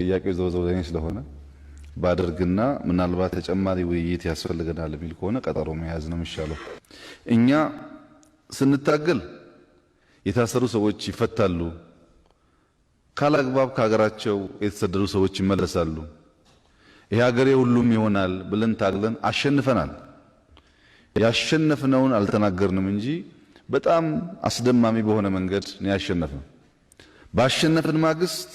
ጥያቄው ዘወዘወኝ ስለሆነ ባደርግና ምናልባት ተጨማሪ ውይይት ያስፈልገናል የሚል ከሆነ ቀጠሮ መያዝ ነው የሚሻለው። እኛ ስንታገል የታሰሩ ሰዎች ይፈታሉ፣ ካላግባብ ከሀገራቸው የተሰደዱ ሰዎች ይመለሳሉ፣ ይሄ ሀገሬ ሁሉም ይሆናል ብለን ታግለን አሸንፈናል። ያሸነፍነውን አልተናገርንም እንጂ በጣም አስደማሚ በሆነ መንገድ ነው ያሸነፍነው። ባሸነፍን ማግስት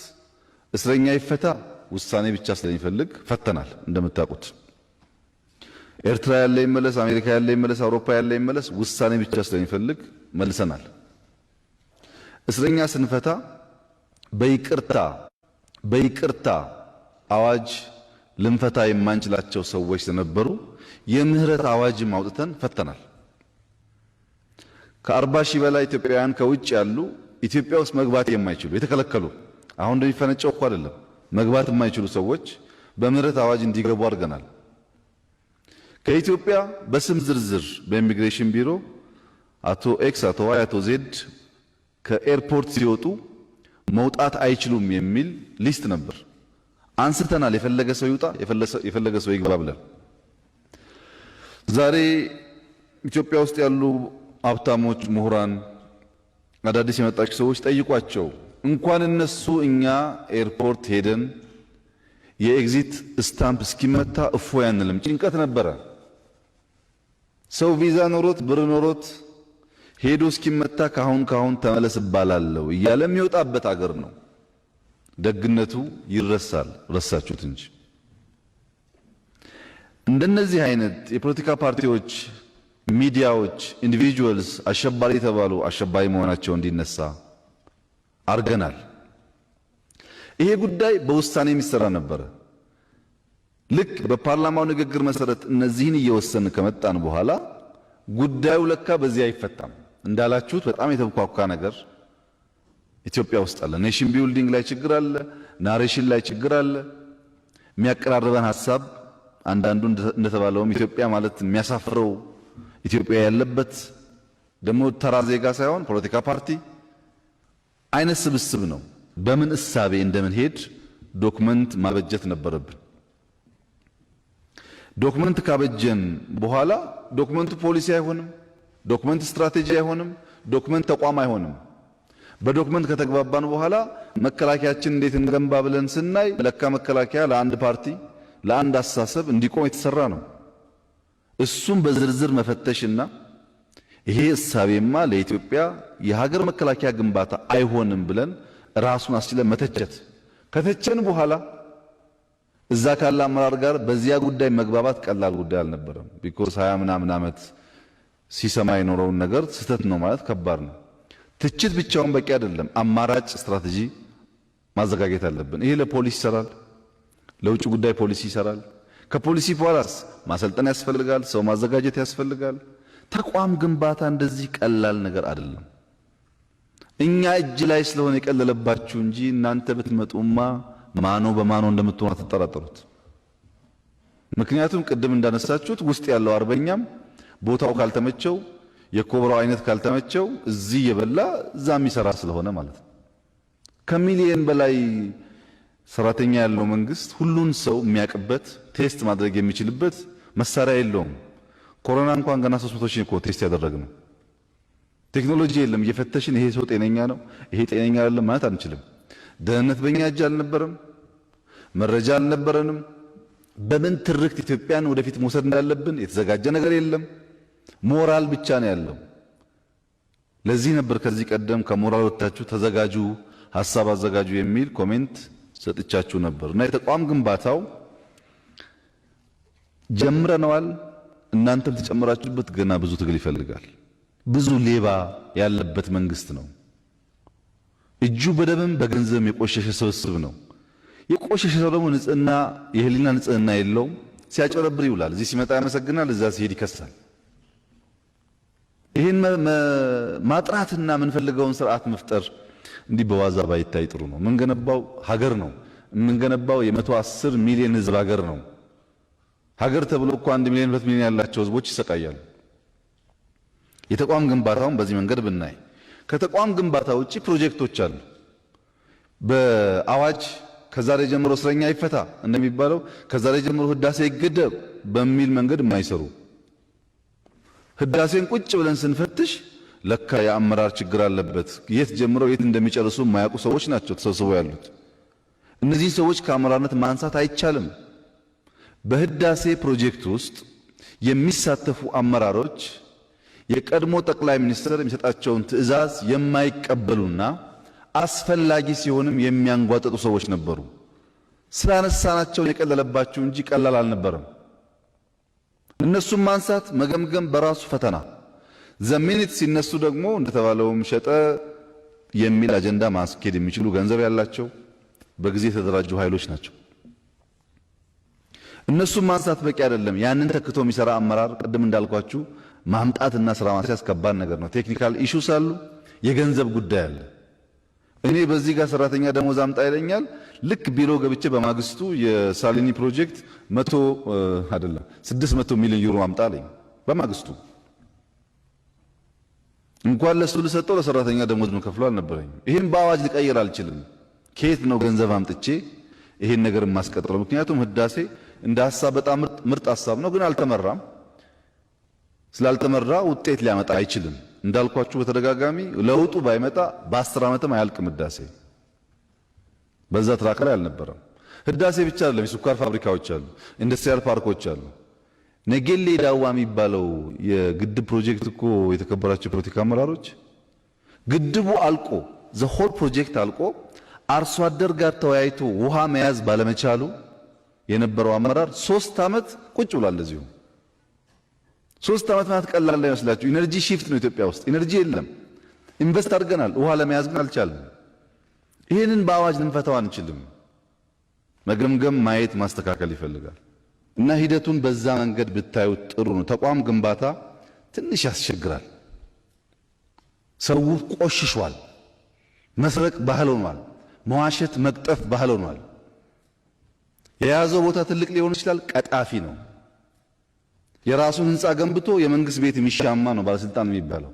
እስረኛ ይፈታ ውሳኔ ብቻ ስለሚፈልግ ፈተናል። እንደምታውቁት ኤርትራ ያለ ይመለስ፣ አሜሪካ ያለ ይመለስ፣ አውሮፓ ያለ ይመለስ ውሳኔ ብቻ ስለሚፈልግ መልሰናል። እስረኛ ስንፈታ በይቅርታ አዋጅ ልንፈታ የማንችላቸው ሰዎች ስለነበሩ የምህረት አዋጅም አውጥተን ፈተናል። ከ40 ሺህ በላይ ኢትዮጵያውያን ከውጭ ያሉ ኢትዮጵያ ውስጥ መግባት የማይችሉ የተከለከሉ አሁን እንደሚፈነጨው እኮ አይደለም መግባት የማይችሉ ሰዎች በምህረት አዋጅ እንዲገቡ አድርገናል። ከኢትዮጵያ በስም ዝርዝር በኢሚግሬሽን ቢሮ አቶ ኤክስ፣ አቶ ዋይ፣ አቶ ዜድ ከኤርፖርት ሲወጡ መውጣት አይችሉም የሚል ሊስት ነበር። አንስተናል። የፈለገ ሰው ይውጣ፣ የፈለገ ሰው ይግባ ብለን ዛሬ ኢትዮጵያ ውስጥ ያሉ ሀብታሞች፣ ምሁራን፣ አዳዲስ የመጣችሁ ሰዎች ጠይቋቸው። እንኳን እነሱ እኛ ኤርፖርት ሄደን የኤግዚት ስታምፕ እስኪመታ እፎ ያንልም ጭንቀት ነበረ። ሰው ቪዛ ኖሮት ብር ኖሮት ሄዶ እስኪመታ ካሁን ተመለስ እባላለሁ እያለ የሚወጣበት አገር ነው። ደግነቱ ይረሳል፣ ረሳችሁት እንጂ። እንደነዚህ አይነት የፖለቲካ ፓርቲዎች፣ ሚዲያዎች፣ ኢንዲቪጁዋልስ አሸባሪ የተባሉ አሸባሪ መሆናቸው እንዲነሳ አርገናል። ይሄ ጉዳይ በውሳኔ የሚሰራ ነበረ። ልክ በፓርላማው ንግግር መሰረት እነዚህን እየወሰን ከመጣን በኋላ ጉዳዩ ለካ በዚህ አይፈታም። እንዳላችሁት በጣም የተብኳካ ነገር ኢትዮጵያ ውስጥ አለ። ኔሽን ቢልዲንግ ላይ ችግር አለ፣ ናሬሽን ላይ ችግር አለ። የሚያቀራርበን ሐሳብ አንዳንዱ እንደተባለውም ኢትዮጵያ ማለት የሚያሳፍረው ኢትዮጵያ ያለበት ደግሞ ተራ ዜጋ ሳይሆን ፖለቲካ ፓርቲ አይነት ስብስብ ነው። በምን እሳቤ እንደምንሄድ ዶክመንት ማበጀት ነበረብን። ዶክመንት ካበጀን በኋላ ዶክመንቱ ፖሊሲ አይሆንም፣ ዶክመንት ስትራቴጂ አይሆንም፣ ዶክመንት ተቋም አይሆንም። በዶክመንት ከተግባባን በኋላ መከላከያችን እንዴት እንገንባ ብለን ስናይ ለካ መከላከያ ለአንድ ፓርቲ ለአንድ አስተሳሰብ እንዲቆም የተሰራ ነው። እሱም በዝርዝር መፈተሽና ይሄ እሳቤማ ለኢትዮጵያ የሀገር መከላከያ ግንባታ አይሆንም ብለን ራሱን አስችለን መተቸት። ከተቸን በኋላ እዛ ካለ አመራር ጋር በዚያ ጉዳይ መግባባት ቀላል ጉዳይ አልነበረም። ቢኮዝ 20 ምናምን ዓመት ሲሰማ የኖረውን ነገር ስህተት ነው ማለት ከባድ ነው። ትችት ብቻውን በቂ አይደለም። አማራጭ ስትራቴጂ ማዘጋጀት አለብን። ይሄ ለፖሊስ ይሰራል፣ ለውጭ ጉዳይ ፖሊሲ ይሰራል። ከፖሊሲ በኋላስ ማሰልጠን ያስፈልጋል፣ ሰው ማዘጋጀት ያስፈልጋል። ተቋም ግንባታ እንደዚህ ቀላል ነገር አይደለም። እኛ እጅ ላይ ስለሆነ የቀለለባችሁ እንጂ እናንተ ብትመጡማ ማኖ በማኖ እንደምትሆኑ አትጠራጠሩት። ምክንያቱም ቅድም እንዳነሳችሁት ውስጥ ያለው አርበኛም ቦታው ካልተመቸው የኮብራው አይነት ካልተመቸው እዚህ የበላ እዛ የሚሰራ ስለሆነ ማለት ነው። ከሚሊየን በላይ ሰራተኛ ያለው መንግስት ሁሉን ሰው የሚያቅበት ቴስት ማድረግ የሚችልበት መሳሪያ የለውም። ኮሮና እንኳን ገና 300 ሺህ እኮ ቴስት ያደረግነው። ቴክኖሎጂ የለም እየፈተሽን ይሄ ሰው ጤነኛ ነው ይሄ ጤነኛ አይደለም ማለት አንችልም። ደህንነት በእኛ እጅ አልነበረም፣ መረጃ አልነበረንም። በምን ትርክት ኢትዮጵያን ወደፊት መውሰድ እንዳለብን የተዘጋጀ ነገር የለም። ሞራል ብቻ ነው ያለው። ለዚህ ነበር ከዚህ ቀደም ከሞራል ወጣችሁ ተዘጋጁ፣ ሐሳብ አዘጋጁ የሚል ኮሜንት ሰጥቻችሁ ነበር። እና የተቋም ግንባታው ጀምረናል። እናንተም ተጨምራችሁበት ገና ብዙ ትግል ይፈልጋል። ብዙ ሌባ ያለበት መንግስት ነው። እጁ በደምም በገንዘብም የቆሸሸ ስብስብ ነው። የቆሸሸ ሰው ደግሞ ንጽህና የህሊና ንጽህና የለውም። ሲያጨረብር ይውላል። እዚህ ሲመጣ ያመሰግናል፣ እዛ ሲሄድ ይከሳል። ይህን ማጥራትና የምንፈልገውን ስርዓት መፍጠር እንዲህ በዋዛ ባይታይ ጥሩ ነው። የምንገነባው ሀገር ነው። የምንገነባው የ110 ሚሊዮን ህዝብ ሀገር ነው። ሀገር ተብሎ እኮ 1 ሚሊዮን 2 ሚሊዮን ያላቸው ህዝቦች ይሰቃያሉ። የተቋም ግንባታውን በዚህ መንገድ ብናይ፣ ከተቋም ግንባታ ውጪ ፕሮጀክቶች አሉ። በአዋጅ ከዛሬ ጀምሮ እስረኛ ይፈታ እንደሚባለው ከዛሬ ጀምሮ ህዳሴ ይገደብ በሚል መንገድ የማይሰሩ ህዳሴን ቁጭ ብለን ስንፈትሽ ለካ የአመራር ችግር አለበት የት ጀምረው የት እንደሚጨርሱ የማያውቁ ሰዎች ናቸው ተሰብስበው ያሉት። እነዚህ ሰዎች ከአመራርነት ማንሳት አይቻልም። በህዳሴ ፕሮጀክት ውስጥ የሚሳተፉ አመራሮች የቀድሞ ጠቅላይ ሚኒስትር የሚሰጣቸውን ትዕዛዝ የማይቀበሉና አስፈላጊ ሲሆንም የሚያንጓጥጡ ሰዎች ነበሩ። ስላነሳናቸውን የቀለለባቸው እንጂ ቀላል አልነበረም። እነሱም ማንሳት መገምገም በራሱ ፈተና፣ ዘሚኒት ሲነሱ ደግሞ እንደተባለውም ሸጠ የሚል አጀንዳ ማስኬድ የሚችሉ ገንዘብ ያላቸው በጊዜ የተደራጁ ኃይሎች ናቸው። እነሱም ማንሳት በቂ አይደለም። ያንን ተክቶ የሚሰራ አመራር ቅድም እንዳልኳችሁ ማምጣትና ስራ ማስያዝ ከባድ ነገር ነው። ቴክኒካል ኢሹስ አሉ፣ የገንዘብ ጉዳይ አለ። እኔ በዚህ ጋር ሰራተኛ ደሞዝ አምጣ ይለኛል። ልክ ቢሮ ገብቼ በማግስቱ የሳሊኒ ፕሮጀክት 600 ሚሊዮን ዩሮ አምጣ አለኝ በማግስቱ። እንኳን ለሱ ልሰጠው ለሰራተኛ ደሞዝ ነው ከፍሎ አልነበረኝ። ይሄን በአዋጅ ልቀይር አልችልም። ከየት ነው ገንዘብ አምጥቼ ይሄን ነገር የማስቀጥለው? ምክንያቱም ህዳሴ እንደ ሐሳብ በጣም ምርጥ ሐሳብ ነው፣ ግን አልተመራም። ስላልተመራ ውጤት ሊያመጣ አይችልም። እንዳልኳችሁ በተደጋጋሚ ለውጡ ባይመጣ በ10 ዓመትም አያልቅም ህዳሴ። በዛ ትራክ ላይ አልነበረም። ህዳሴ ብቻ አይደለም፣ የስኳር ፋብሪካዎች አሉ፣ ኢንዱስትሪያል ፓርኮች አሉ። ነጌሌ ዳዋ የሚባለው የግድብ ፕሮጀክት እኮ የተከበራቸው ፖለቲካ አመራሮች ግድቡ አልቆ ዘሆል ፕሮጀክት አልቆ አርሶ አደር ጋር ተወያይቶ ውሃ መያዝ ባለመቻሉ የነበረው አመራር 3 ዓመት ቁጭ ብሏል። እንደዚሁ 3 ዓመት ማለት ቀላል እንዳይመስላችሁ። ኢነርጂ ሺፍት ነው ኢትዮጵያ ውስጥ ኢነርጂ የለም። ኢንቨስት አድርገናል፣ ውሃ ለመያዝ ግን አልቻልንም። ይህንን በአዋጅ ልንፈታው አንችልም። መገምገም፣ ማየት፣ ማስተካከል ይፈልጋል እና ሂደቱን በዛ መንገድ ብታዩት ጥሩ ነው። ተቋም ግንባታ ትንሽ ያስቸግራል። ሰው ቆሽሿል። መስረቅ ባህል ሆኗል። መዋሸት፣ መቅጠፍ ባህል ሆኗል። የያዘው ቦታ ትልቅ ሊሆን ይችላል፣ ቀጣፊ ነው። የራሱን ህንፃ ገንብቶ የመንግስት ቤት የሚሻማ ነው ባለስልጣን የሚባለው።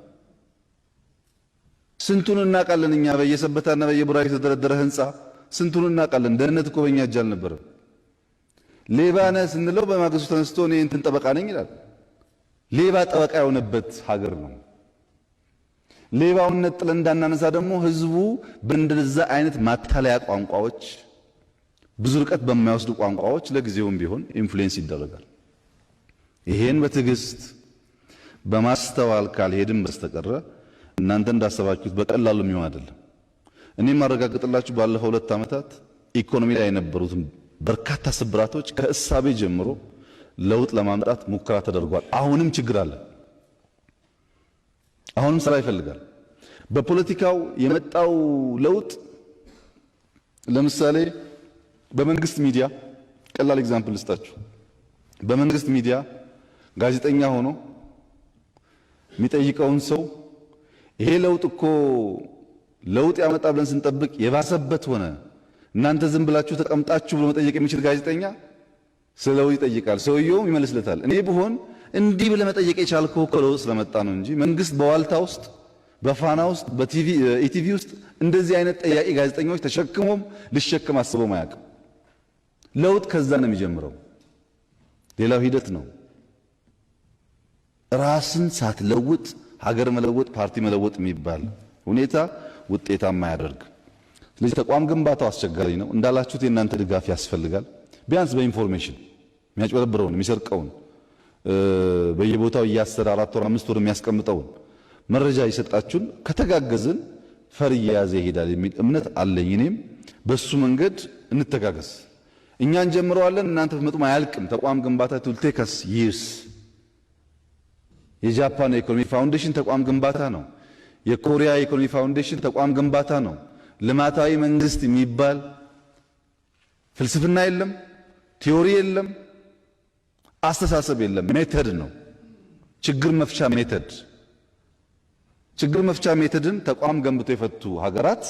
ስንቱን እናውቃለን እኛ በየሰበታና በየቡራዩ የተደረደረ ህንፃ ስንቱን እናውቃለን። ደህንነት እኮ በእኛ እጅ አልነበረም። ሌባ ነህ ስንለው በማግስቱ ተነስቶ እኔ እንትን ጠበቃ ነኝ ይላል። ሌባ ጠበቃ የሆነበት ሀገር ነው። ሌባውን ነጥለን እንዳናነሳ ደግሞ ህዝቡ በእንደዛ አይነት ማታለያ ቋንቋዎች፣ ብዙ ርቀት በማይወስዱ ቋንቋዎች ለጊዜውም ቢሆን ኢንፍሉዌንስ ይደረጋል። ይሄን በትዕግስት በማስተዋል ካልሄድም በስተቀረ እናንተ እንዳሰባችሁት በቀላሉ የሚሆን አይደለም። እኔም ማረጋግጥላችሁ ባለፈው 2 ዓመታት ኢኮኖሚ ላይ የነበሩት በርካታ ስብራቶች ከእሳቤ ጀምሮ ለውጥ ለማምጣት ሙከራ ተደርጓል። አሁንም ችግር አለ። አሁንም ስራ ይፈልጋል። በፖለቲካው የመጣው ለውጥ ለምሳሌ በመንግስት ሚዲያ ቀላል ኤግዛምፕል ልስጣችሁ። በመንግስት ሚዲያ ጋዜጠኛ ሆኖ የሚጠይቀውን ሰው ይሄ ለውጥ እኮ ለውጥ ያመጣ ብለን ስንጠብቅ የባሰበት ሆነ፣ እናንተ ዝም ብላችሁ ተቀምጣችሁ ብሎ መጠየቅ የሚችል ጋዜጠኛ ስለ ለውጥ ይጠይቃል። ሰውየውም ይመልስለታል። እኔ ብሆን እንዲህ ብለህ መጠየቅ የቻልከው እኮ ለውጥ ስለመጣ ነው እንጂ መንግስት በዋልታ ውስጥ በፋና ውስጥ በኢቲቪ ውስጥ እንደዚህ አይነት ጠያቂ ጋዜጠኞች ተሸክሞም ልሸከም አስበውም አያውቅም። ለውጥ ከዛ ነው የሚጀምረው። ሌላው ሂደት ነው። ራስን ሳትለውጥ ሀገር መለወጥ፣ ፓርቲ መለወጥ የሚባል ሁኔታ ውጤታማ ያደርግ። ስለዚህ ተቋም ግንባታው አስቸጋሪ ነው። እንዳላችሁት የእናንተ ድጋፍ ያስፈልጋል። ቢያንስ በኢንፎርሜሽን የሚያጭበረብረውን የሚሰርቀውን በየቦታው እያሰረ 4 ወር 5 ወር የሚያስቀምጠውን መረጃ የሰጣችሁን ከተጋገዝን ፈር እየያዘ ይሄዳል የሚል እምነት አለኝ። እኔም በሱ መንገድ እንተጋገዝ። እኛ እንጀምረዋለን፣ እናንተ ብትመጡም አያልቅም። ተቋም ግንባታ ቱል ቴክስ ይርስ። የጃፓን ኢኮኖሚ ፋውንዴሽን ተቋም ግንባታ ነው። የኮሪያ ኢኮኖሚ ፋውንዴሽን ተቋም ግንባታ ነው። ልማታዊ መንግስት የሚባል ፍልስፍና የለም፣ ቲዮሪ የለም፣ አስተሳሰብ የለም። ሜተድ ነው። ችግር መፍቻ ሜተድ። ችግር መፍቻ ሜተድን ተቋም ገንብቶ የፈቱ ሀገራት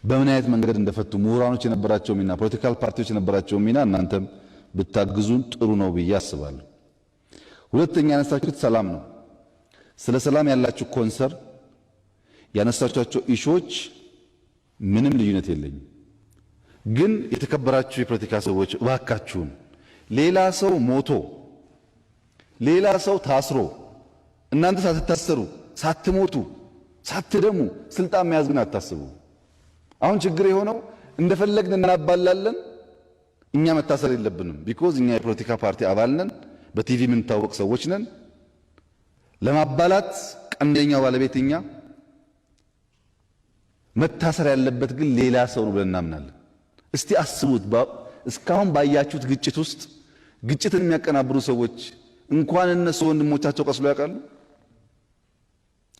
በምን አይነት መንገድ እንደፈቱ ምሁራኖች የነበራቸው ሚና፣ ፖለቲካል ፓርቲዎች የነበራቸው ሚና እናንተም ብታግዙን ጥሩ ነው ብዬ አስባለሁ። ሁለተኛ ያነሳችሁት ሰላም ነው። ስለ ሰላም ያላችሁ ኮንሰርን ያነሳችኋቸው ኢሹዎች ምንም ልዩነት የለኝም። ግን የተከበራችሁ የፖለቲካ ሰዎች እባካችሁን ሌላ ሰው ሞቶ ሌላ ሰው ታስሮ እናንተ ሳትታሰሩ ሳትሞቱ ሳትደሙ ስልጣን መያዝ ግን አታስቡ። አሁን ችግር የሆነው እንደፈለግን እናባላለን። እኛ መታሰር የለብንም። ቢኮዝ እኛ የፖለቲካ ፓርቲ አባል ነን፣ በቲቪ የምንታወቅ ሰዎች ነን። ለማባላት ቀንደኛው ባለቤት እኛ፣ መታሰር ያለበት ግን ሌላ ሰው ነው ብለን እናምናለን። እስቲ አስቡት፣ እስካሁን ባያችሁት ግጭት ውስጥ ግጭትን የሚያቀናብሩ ሰዎች እንኳን እነሱ ወንድሞቻቸው ቆስሎ ያውቃሉ?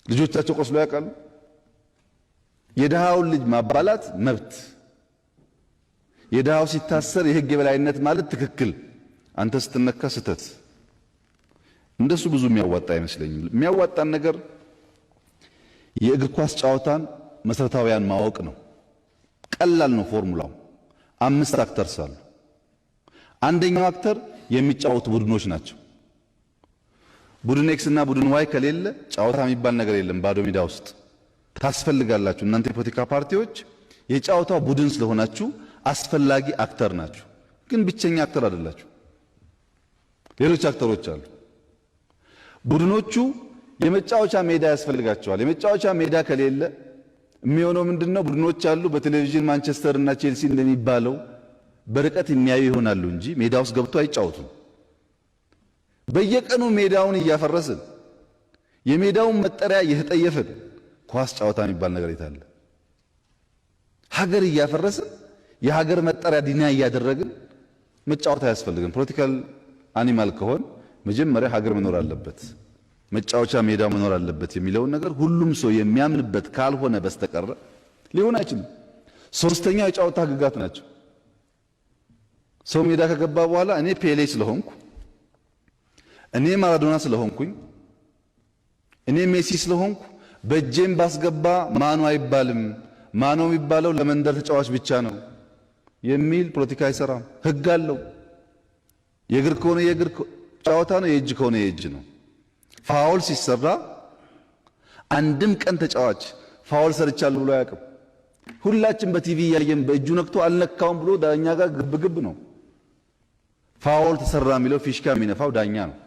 ልጆቻቸው ቆስሎ ያውቃሉ? የድሃውን ልጅ ማባላት መብት፣ የድሃው ሲታሰር የህግ የበላይነት ማለት ትክክል፣ አንተ ስትነካ ስተት። እንደሱ ብዙ የሚያዋጣ አይመስለኝም። የሚያዋጣን ነገር የእግር ኳስ ጨዋታን መሰረታዊያን ማወቅ ነው። ቀላል ነው ፎርሙላው። 5 አክተርስ አሉ። አንደኛው አክተር የሚጫወቱ ቡድኖች ናቸው። ቡድን ኤክስ እና ቡድን ዋይ ከሌለ ጨዋታ የሚባል ነገር የለም። ባዶ ሜዳ ውስጥ ታስፈልጋላችሁ። እናንተ የፖለቲካ ፓርቲዎች የጨዋታው ቡድን ስለሆናችሁ አስፈላጊ አክተር ናችሁ። ግን ብቸኛ አክተር አይደላችሁ። ሌሎች አክተሮች አሉ። ቡድኖቹ የመጫወቻ ሜዳ ያስፈልጋቸዋል። የመጫወቻ ሜዳ ከሌለ የሚሆነው ምንድነው? ቡድኖች አሉ። በቴሌቪዥን ማንቸስተር እና ቼልሲ እንደሚባለው በርቀት የሚያዩ ይሆናሉ እንጂ ሜዳ ውስጥ ገብቶ አይጫወቱም። በየቀኑ ሜዳውን እያፈረስን የሜዳውን መጠሪያ እየተጠየፍን ኳስ ጨዋታ የሚባል ነገር የታለ? ሀገር እያፈረስን የሀገር መጠሪያ ዲና እያደረግን መጫወት አያስፈልግም። ፖለቲካል አኒማል ከሆን መጀመሪያ ሀገር መኖር አለበት፣ መጫወቻ ሜዳ መኖር አለበት የሚለውን ነገር ሁሉም ሰው የሚያምንበት ካልሆነ በስተቀር ሊሆን አይችልም። ሶስተኛው የጨዋታ ህግጋት ናቸው። ሰው ሜዳ ከገባ በኋላ እኔ ፔሌ ስለሆንኩ፣ እኔ ማራዶና ስለሆንኩኝ፣ እኔ ሜሲ ስለሆንኩ በእጄም ባስገባ ማኑ አይባልም፣ ማኑ የሚባለው ለመንደር ተጫዋች ብቻ ነው የሚል ፖለቲካ አይሰራም። ህግ አለው። የእግር ከሆነ የእግር ጨዋታ ነው፣ የእጅ ከሆነ የእጅ ነው። ፋውል ሲሰራ አንድም ቀን ተጫዋች ፋውል ሰርቻለሁ ብሎ አያውቅም። ሁላችን በቲቪ እያየን በእጁ ነክቶ አልነካውም ብሎ ዳኛ ጋር ግብግብ ነው። ፋውል ተሰራ የሚለው ፊሽካ የሚነፋው ዳኛ ነው።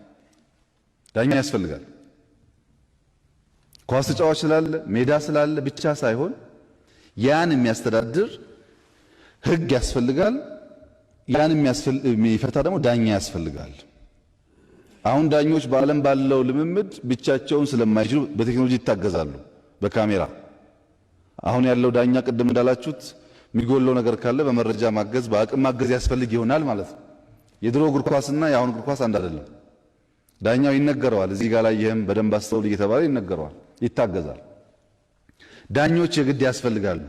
ዳኛ ያስፈልጋል። ኳስ ተጫዋች ስላለ ሜዳ ስላለ ብቻ ሳይሆን ያን የሚያስተዳድር ህግ ያስፈልጋል። ያን የሚፈታ ደግሞ ዳኛ ያስፈልጋል። አሁን ዳኞች በዓለም ባለው ልምምድ ብቻቸውን ስለማይችሉ በቴክኖሎጂ ይታገዛሉ፣ በካሜራ። አሁን ያለው ዳኛ ቅድም እንዳላችሁት የሚጎለው ነገር ካለ በመረጃ ማገዝ፣ በአቅም ማገዝ ያስፈልግ ይሆናል ማለት ነው። የድሮ እግር ኳስና የአሁን እግር ኳስ አንድ አይደለም። ዳኛው ይነገረዋል፣ እዚህ ጋር ላይ ይሄም በደንብ አስተውል እየተባለ ይነገረዋል፣ ይታገዛል። ዳኞች የግድ ያስፈልጋሉ።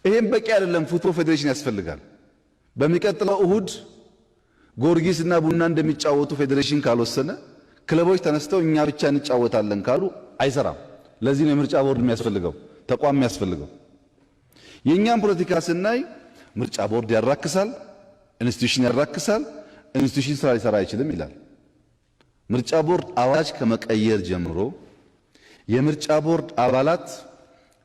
ይሄም በቂ አይደለም። ፉትቦል ፌዴሬሽን ያስፈልጋል። በሚቀጥለው እሁድ ጊዮርጊስ እና ቡና እንደሚጫወቱ ፌዴሬሽን ካልወሰነ፣ ክለቦች ተነስተው እኛ ብቻ እንጫወታለን ካሉ አይሰራም። ለዚህ ነው የምርጫ ቦርድ የሚያስፈልገው፣ ተቋም የሚያስፈልገው። የእኛም ፖለቲካ ስናይ ምርጫ ቦርድ ያራክሳል፣ ኢንስቲትዩሽን ያራክሳል፣ ኢንስቲትዩሽን ስራ ሊሰራ አይችልም ይላል። ምርጫ ቦርድ አዋጅ ከመቀየር ጀምሮ የምርጫ ቦርድ አባላት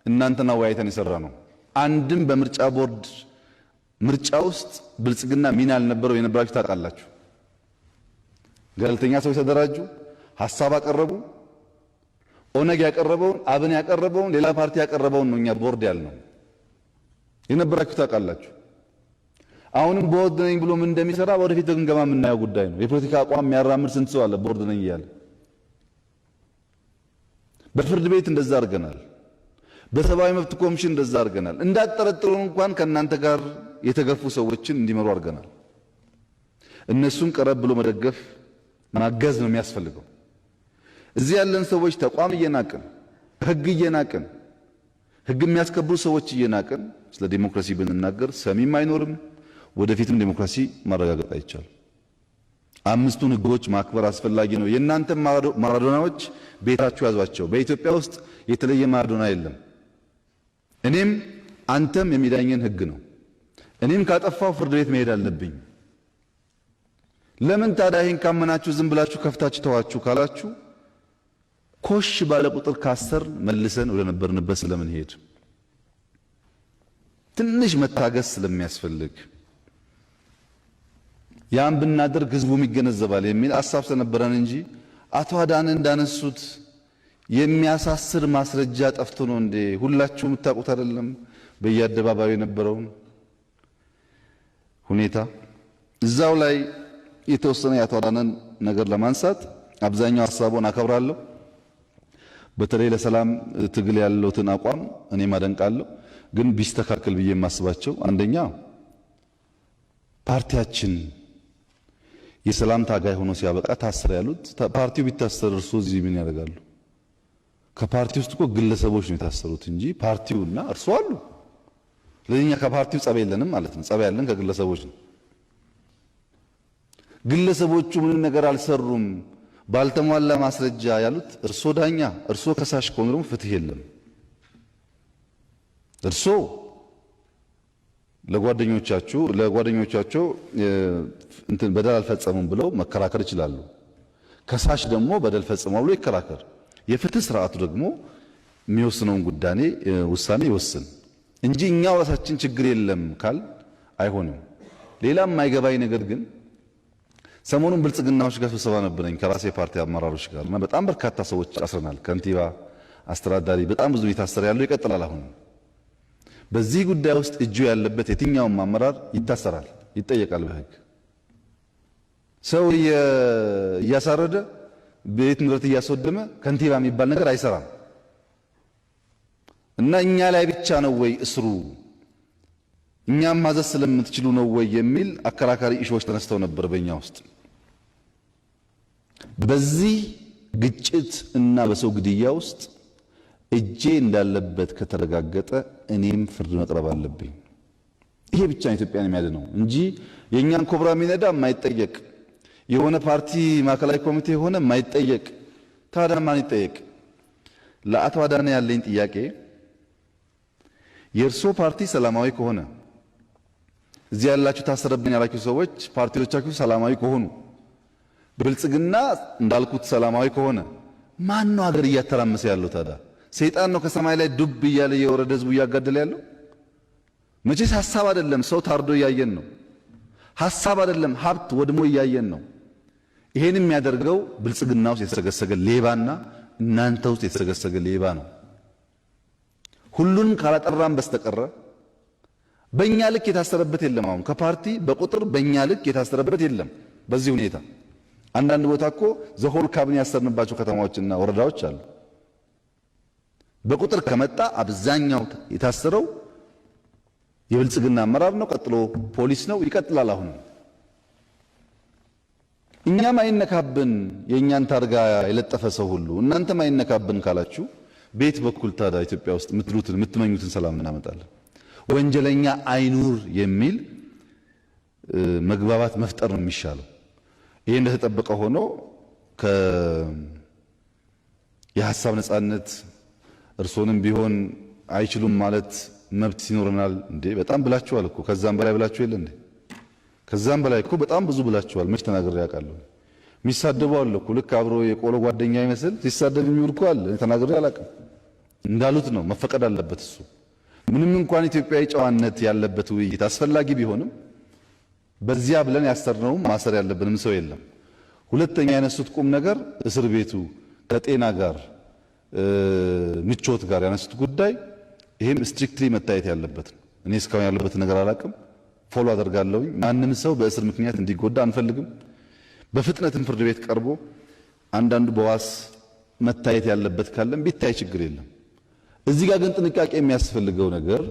እናንተና ወያይተን የሰራ ነው። አንድም በምርጫ ቦርድ ምርጫ ውስጥ ብልጽግና ሚና አልነበረው። የነበራችሁ ታውቃላችሁ። ገለልተኛ ሰዎች ተደራጁ፣ ሐሳብ አቀረቡ። ኦነግ ያቀረበውን፣ አብን ያቀረበውን፣ ሌላ ፓርቲ ያቀረበውን ነው እኛ ቦርድ ያልነው። የነበራችሁ ታውቃላችሁ። አሁንም ቦርድ ነኝ ብሎ ምን እንደሚሰራ ወደፊት ግምገማ የምናየው ጉዳይ ነው። የፖለቲካ አቋም የሚያራምድ ስንት ሰው አለ ቦርድ ነኝ እያለ። በፍርድ ቤት እንደዛ አድርገናል። በሰብአዊ መብት ኮሚሽን እንደዛ አድርገናል። እንዳትጠረጥሩን እንኳን ከእናንተ ጋር የተገፉ ሰዎችን እንዲመሩ አድርገናል። እነሱን ቀረብ ብሎ መደገፍ ማገዝ ነው የሚያስፈልገው። እዚህ ያለን ሰዎች ተቋም እየናቅን፣ ህግ እየናቅን፣ ህግ የሚያስከብሩ ሰዎች እየናቅን ስለ ዲሞክራሲ ብንናገር ሰሚም አይኖርም። ወደፊትም ዲሞክራሲ ማረጋገጥ አይቻልም። 5ቱን ህጎች ማክበር አስፈላጊ ነው። የእናንተ ማራዶናዎች ቤታችሁ ያዟቸው። በኢትዮጵያ ውስጥ የተለየ ማራዶና የለም። እኔም አንተም የሚዳኘን ህግ ነው። እኔም ካጠፋው ፍርድ ቤት መሄድ አለብኝ። ለምን ታዲያ ይሄን ካመናችሁ ዝም ብላችሁ ከፍታችሁ ተዋችሁ ካላችሁ ኮሽ ባለ ቁጥር ካሰር መልሰን ወደ ነበርንበት ስለምን ሄድ ትንሽ መታገስ ስለሚያስፈልግ ያን ብናደርግ ህዝቡም ይገነዘባል የሚል ሐሳብ ስለነበረን እንጂ አቶ አዳነ እንዳነሱት የሚያሳስር ማስረጃ ጠፍቶ ነው እንዴ? ሁላችሁም የምታውቁት አይደለም? በየአደባባዩ የነበረውን ሁኔታ እዛው ላይ የተወሰነ የአቶ አዳነን ነገር ለማንሳት አብዛኛው ሐሳቡን አከብራለሁ። በተለይ ለሰላም ትግል ያለውትን አቋም እኔም አደንቃለሁ። ግን ቢስተካከል ብዬ የማስባቸው አንደኛ ፓርቲያችን የሰላም ታጋይ ሆኖ ሲያበቃ ታሰረ ያሉት ፓርቲው ቢታሰር እርሶ እዚህ ምን ያደርጋሉ? ከፓርቲው ውስጥ እኮ ግለሰቦች ነው የታሰሩት እንጂ ፓርቲውና እርሶ አሉ። ለኛ ከፓርቲው ጸብ የለንም ማለት ነው። ጸብ ያለን ከግለሰቦች ነው። ግለሰቦቹ ምንም ነገር አልሰሩም ባልተሟላ ማስረጃ ያሉት እርሶ ዳኛ፣ እርሶ ከሳሽ ከሆኑ ደግሞ ፍትህ የለም። እርሶ ለጓደኞቻቸው እንትን በደል አልፈጸሙም ብለው መከራከር ይችላሉ። ከሳሽ ደግሞ በደል ፈጽመው ብሎ ይከራከር። የፍትህ ስርዓቱ ደግሞ የሚወስነውን ውሳኔ ይወስን እንጂ እኛው ራሳችን ችግር የለም ካል አይሆንም። ሌላም የማይገባኝ ነገር ግን ሰሞኑን ብልጽግናዎች ጋር ስብሰባ ነበረኝ ከራሴ ፓርቲ አመራሮች ጋር እና በጣም በርካታ ሰዎች አስረናል። ከንቲባ፣ አስተዳዳሪ በጣም ብዙ የታሰረ ያለው ይቀጥላል። አሁን በዚህ ጉዳይ ውስጥ እጁ ያለበት የትኛውም አመራር ይታሰራል፣ ይጠየቃል በህግ። ሰው እያሳረደ ቤት ንብረት እያስወደመ ከንቲባ የሚባል ነገር አይሰራም። እና እኛ ላይ ብቻ ነው ወይ እስሩ እኛም ማዘዝ ስለምትችሉ ነው ወይ የሚል አከራካሪ ኢሹዎች ተነስተው ነበር በእኛ ውስጥ። በዚህ ግጭት እና በሰው ግድያ ውስጥ እጄ እንዳለበት ከተረጋገጠ እኔም ፍርድ መቅረብ አለብኝ። ይሄ ብቻ ነው ኢትዮጵያን የሚያድነው እንጂ የእኛን ኮብራ የሚነዳ የማይጠየቅ የሆነ ፓርቲ ማዕከላዊ ኮሚቴ የሆነ የማይጠየቅ ታዲያ ማን ይጠየቅ? ለአቶ አዳነ ያለኝ ጥያቄ የእርሶ ፓርቲ ሰላማዊ ከሆነ እዚህ ያላችሁ ታሰረብኝ ያላችሁ ሰዎች ፓርቲዎቻችሁ ሰላማዊ ከሆኑ ብልጽግና እንዳልኩት ሰላማዊ ከሆነ ማን ነው ሀገር እያተራመሰ ያለው ታዲያ? ሰይጣን ነው ከሰማይ ላይ ዱብ እያለ የወረደ ህዝቡ እያጋደለ ያለው? መቼስ ሐሳብ አይደለም፣ ሰው ታርዶ እያየን ነው። ሐሳብ አይደለም፣ ሀብት ወድሞ እያየን ነው። ይሄን የሚያደርገው ብልጽግና ውስጥ የተሰገሰገ ሌባና እናንተ ውስጥ የተሰገሰገ ሌባ ነው። ሁሉን ካላጠራን በስተቀረ በእኛ ልክ የታሰረበት የለም። አሁን ከፓርቲ በቁጥር በእኛ ልክ የታሰረበት የለም። በዚህ ሁኔታ አንዳንድ ቦታ እኮ ዘሆል ካቢኔ ያሰርንባቸው ከተማዎችና ወረዳዎች አሉ። በቁጥር ከመጣ አብዛኛው የታሰረው የብልጽግና አመራር ነው፣ ቀጥሎ ፖሊስ ነው፣ ይቀጥላል። አሁን እኛም አይነካብን የእኛን ታርጋ የለጠፈ ሰው ሁሉ እናንተም አይነካብን ካላችሁ ቤት በኩል ታዲያ ኢትዮጵያ ውስጥ የምትመኙትን ሰላም እናመጣለን? ወንጀለኛ አይኑር የሚል መግባባት መፍጠር ነው የሚሻለው። ይሄ እንደተጠበቀ ሆኖ የሐሳብ ነጻነት እርሶንም ቢሆን አይችሉም ማለት መብት ይኖርናል እንዴ? በጣም ብላችኋል እኮ ከዛም በላይ ብላችሁ የለ እንዴ? ከዛም በላይ እኮ በጣም ብዙ ብላችኋል። መች ተናግሬ ያውቃለሁ? የሚሳደቡ አለ እኮ ልክ አብሮ የቆሎ ጓደኛ ይመስል ሲሳደብ የሚውል እኮ አለ። ተናግሬ አላውቅም። እንዳሉት ነው መፈቀድ አለበት እሱ። ምንም እንኳን ኢትዮጵያዊ ጨዋነት ያለበት ውይይት አስፈላጊ ቢሆንም በዚያ ብለን ያሰርነውም ማሰር ያለብንም ሰው የለም። ሁለተኛ ያነሱት ቁም ነገር እስር ቤቱ ከጤና ጋር ምቾት ጋር ያነሱት ጉዳይ ይሄም ስትሪክትሊ መታየት ያለበት ነው። እኔ እስካሁን ያለበት ነገር አላውቅም፣ ፎሎ አደርጋለሁ። ማንም ሰው በእስር ምክንያት እንዲጎዳ አንፈልግም። በፍጥነትም ፍርድ ቤት ቀርቦ አንዳንዱ በዋስ መታየት ያለበት ካለም ቢታይ ችግር የለም። እዚህ ጋር ግን ጥንቃቄ የሚያስፈልገው ነገር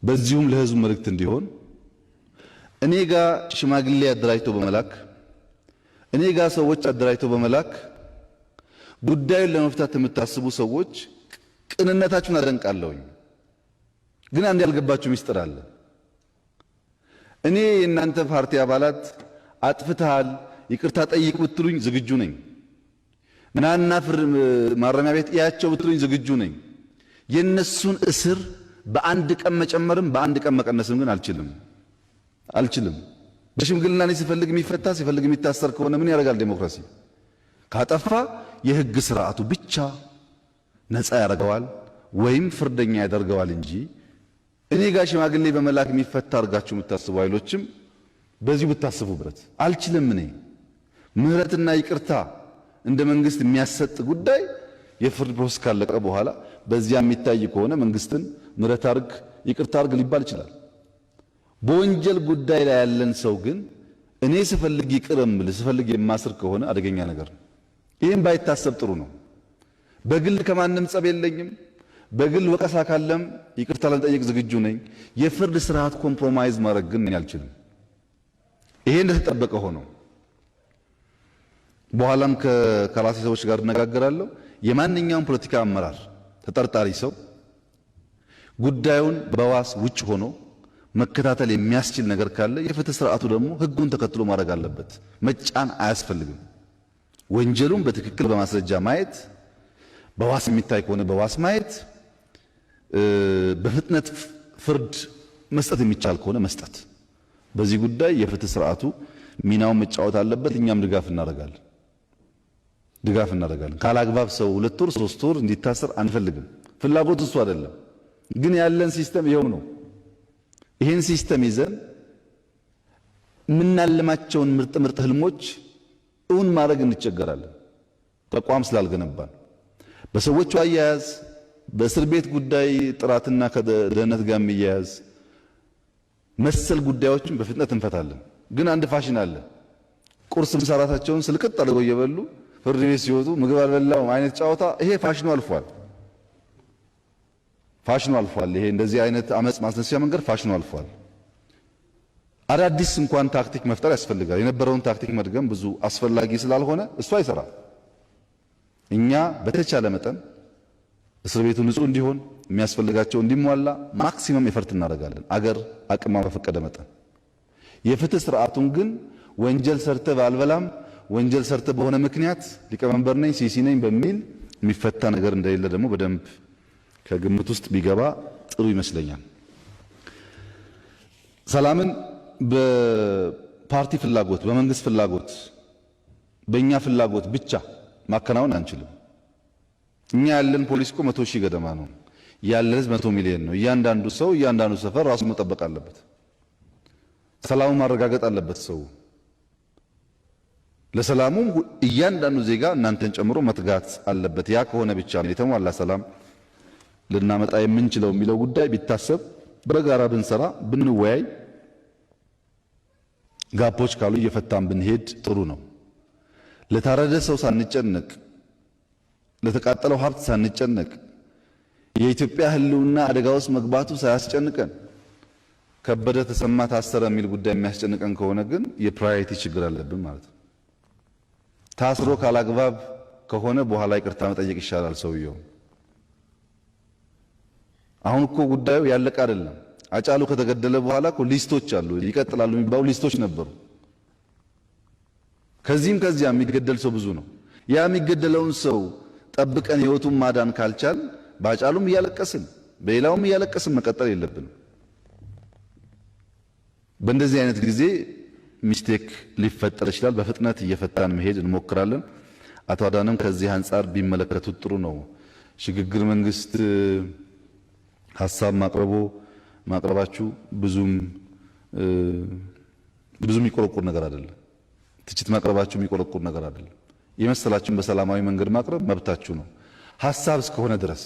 በዚሁም ለህዝቡ መልእክት እንዲሆን እኔ ጋር ሽማግሌ አደራጅቶ በመላክ እኔ ጋር ሰዎች አደራጅቶ በመላክ ጉዳዩን ለመፍታት የምታስቡ ሰዎች ቅንነታችሁን አደንቃለሁኝ። ግን አንድ ያልገባችሁ ሚስጥር አለ። እኔ የእናንተ ፓርቲ አባላት አጥፍተሃል ይቅርታ ጠይቅ ብትሉኝ ዝግጁ ነኝ። ምናና ማረሚያ ቤት እያቸው ብትሉኝ ዝግጁ ነኝ። የነሱን እስር በአንድ ቀን መጨመርም በአንድ ቀን መቀነስም ግን አልችልም። በሽምግልና ላይ ሲፈልግ የሚፈታ ሲፈልግ የሚታሰር ከሆነ ምን ያደርጋል ዴሞክራሲ? ካጠፋ የህግ ስርዓቱ ብቻ ነፃ ያደርገዋል ወይም ፍርደኛ ያደርገዋል እንጂ እኔ ጋር ሽማግሌ በመላክ የሚፈታ አድርጋችሁ የምታስቡ ኃይሎችም በዚሁ ብታስቡበት። አልችልም። እኔ ምህረትና ይቅርታ እንደ መንግስት የሚያሰጥ ጉዳይ የፍርድ ፕሮሰስ ካለቀ በኋላ በዚያ የሚታይ ከሆነ መንግስትን ምህረት አድርግ ይቅርታ አድርግ ሊባል ይችላል። በወንጀል ጉዳይ ላይ ያለን ሰው ግን እኔ ስፈልግ ይቅርም ስፈልግ የማስር ከሆነ አደገኛ ነገር ነው። ይህም ባይታሰብ ጥሩ ነው። በግል ከማንም ጸብ የለኝም። በግል ወቀሳ ካለም ይቅርታ ለመጠየቅ ዝግጁ ነኝ። የፍርድ ስርዓት ኮምፕሮማይዝ ማድረግ ግን እኔ አልችልም። ይሄ እንደተጠበቀ ሆኖ በኋላም ከራሴ ሰዎች ጋር እነጋገራለሁ። የማንኛውም ፖለቲካ አመራር ተጠርጣሪ ሰው ጉዳዩን በዋስ ውጭ ሆኖ መከታተል የሚያስችል ነገር ካለ የፍትህ ስርዓቱ ደግሞ ህጉን ተከትሎ ማድረግ አለበት። መጫን አያስፈልግም። ወንጀሉን በትክክል በማስረጃ ማየት፣ በዋስ የሚታይ ከሆነ በዋስ ማየት፣ በፍጥነት ፍርድ መስጠት የሚቻል ከሆነ መስጠት። በዚህ ጉዳይ የፍትህ ስርዓቱ ሚናውን መጫወት አለበት። እኛም ድጋፍ እናደርጋለን። ካላግባብ ሰው 2 ወር 3 ወር እንዲታሰር አንፈልግም። ፍላጎት እሱ አይደለም። ግን ያለን ሲስተም ይሄው ነው። ይሄን ሲስተም ይዘን ምናልማቸውን ምርጥ ህልሞች እውን ማድረግ እንቸገራለን። ተቋም ስላልገነባን በሰዎቹ አያያዝ በእስር ቤት ጉዳይ ጥራትና ከደህንነት ጋር የሚያያዝ መሰል ጉዳዮችን በፍጥነት እንፈታለን። ግን አንድ ፋሽን አለ። ቁርስ ምሳ ራታቸውን ስልቅጥ አድርገው እየበሉ ፍርድ ቤት ሲወጡ ምግብ አልበላውም አይነት ጨዋታ፣ ይሄ ፋሽኑ አልፏል። ይሄ እንደዚህ አይነት አመጽ ማስነሳያ መንገድ ፋሽኑ አልፏል። አዳዲስ እንኳን ታክቲክ መፍጠር ያስፈልጋል። የነበረውን ታክቲክ መድገም ብዙ አስፈላጊ ስላልሆነ እሱ አይሰራም። እኛ በተቻለ መጠን እስር ቤቱ ንጹህ እንዲሆን የሚያስፈልጋቸው እንዲሟላ ማክሲመም ኤፈርት እናደርጋለን፣ አገር አቅማ በፈቀደ መጠን። የፍትህ ስርዓቱን ግን ወንጀል ሰርተ ባልበላም ወንጀል ሰርተ በሆነ ምክንያት ሊቀመንበር ነኝ ሲሲ ነኝ በሚል የሚፈታ ነገር እንደሌለ ደግሞ በደንብ ከግምት ውስጥ ቢገባ ጥሩ ይመስለኛል። ሰላምን በፓርቲ ፍላጎት፣ በመንግስት ፍላጎት፣ በእኛ ፍላጎት ብቻ ማከናወን አንችልም። እኛ ያለን ፖሊስ እኮ 100 ሺህ ገደማ ነው። ያለን ህዝብ 100 ሚሊዮን ነው። እያንዳንዱ ሰው እያንዳንዱ ሰፈር ራሱን መጠበቅ አለበት። ሰላሙን ማረጋገጥ አለበት ሰው። ለሰላሙ እያንዳንዱ ዜጋ እናንተን ጨምሮ መትጋት አለበት። ያ ከሆነ ብቻ ነው የተሟላ ሰላም ልናመጣ የምንችለው የሚለው ጉዳይ ቢታሰብ፣ በጋራ ብንሰራ፣ ብንወያይ፣ ጋፖች ካሉ እየፈታን ብንሄድ ጥሩ ነው። ለታረደ ሰው ሳንጨነቅ፣ ለተቃጠለው ሀብት ሳንጨነቅ፣ የኢትዮጵያ ህልውና አደጋ ውስጥ መግባቱ ሳያስጨንቀን ከበደ ተሰማ ታሰረ የሚል ጉዳይ የሚያስጨንቀን ከሆነ ግን የፕራዮሪቲ ችግር አለብን ማለት ነው። ታስሮ ካላግባብ ከሆነ በኋላ ይቅርታ መጠየቅ ይሻላል ሰውየው። አሁን እኮ ጉዳዩ ያለቀ አይደለም። አጫሉ ከተገደለ በኋላ እኮ ሊስቶች አሉ፣ ይቀጥላሉ የሚባሉ ሊስቶች ነበሩ። ከዚህም ከዚያ የሚገደል ሰው ብዙ ነው። ያ የሚገደለውን ሰው ጠብቀን ህይወቱን ማዳን ካልቻል ባጫሉም እያለቀስን በሌላውም እያለቀስን መቀጠል የለብንም። በእንደዚህ አይነት ጊዜ ሚስቴክ ሊፈጠር ይችላል። በፍጥነት እየፈታን መሄድ እንሞክራለን። አቶ አዳነም ከዚህ አንጻር ቢመለከቱት ጥሩ ነው። ሽግግር መንግስት ሐሳብ ማቅረባችሁ ብዙም የሚቆረቁር ነገር አይደለም። ትችት ማቅረባችሁ የሚቆረቁር ነገር አይደለም። የመሰላችሁን በሰላማዊ መንገድ ማቅረብ መብታችሁ ነው። ሐሳብ እስከሆነ ድረስ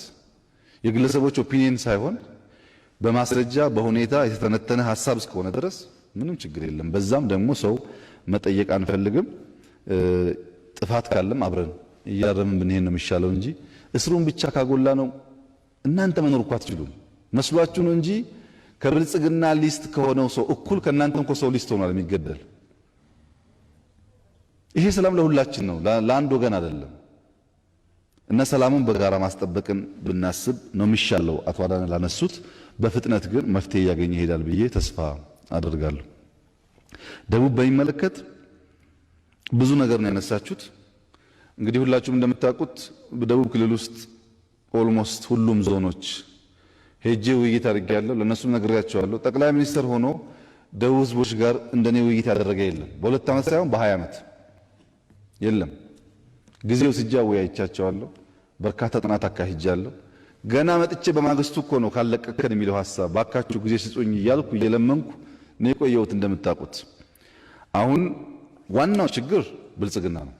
የግለሰቦች ኦፒኒየን ሳይሆን በማስረጃ በሁኔታ የተተነተነ ሐሳብ እስከሆነ ድረስ ምንም ችግር የለም። በዛም ደግሞ ሰው መጠየቅ አንፈልግም። ጥፋት ካለም አብረን እያረምን ብንሄድ ነው የሚሻለው እንጂ እስሩን ብቻ ካጎላ ነው እናንተ መኖር እኮ አትችሉም። መስሏችሁ ነው እንጂ ከብልጽግና ሊስት ከሆነው ሰው እኩል ከእናንተም እኮ ሰው ሊስት ሆኗል የሚገደል። ይሄ ሰላም ለሁላችን ነው፣ ለአንድ ወገን አይደለም። እና ሰላሙን በጋራ ማስጠበቅን ብናስብ ነው የሚሻለው። አቶ አዳነ ላነሱት በፍጥነት ግን መፍትሄ እያገኘ ይሄዳል ብዬ ተስፋ አደርጋለሁ። ደቡብ በሚመለከት ብዙ ነገር ነው ያነሳችሁት። እንግዲህ ሁላችሁም እንደምታውቁት በደቡብ ክልል ውስጥ ኦልሞስት ሁሉም ዞኖች ሄጄ ውይይት አድርጌያለሁ። ለነሱም ነግሬያቸዋለሁ። ጠቅላይ ሚኒስትር ሆኖ ደቡብ ህዝቦች ጋር እንደኔ ውይይት ያደረገ የለም። በ2 ዓመት ሳይሆን በ20 ዓመት የለም። ጊዜው ስጃ ወያይቻቸዋለሁ። በርካታ ጥናት አካሂጃለሁ። ገና መጥቼ በማግስቱ እኮ ነው ካለቀከን የሚለው ሐሳብ ባካችሁ ጊዜ ስጡኝ እያልኩ እየለመንኩ ነው የቆየሁት። እንደምታውቁት አሁን ዋናው ችግር ብልጽግና ነው።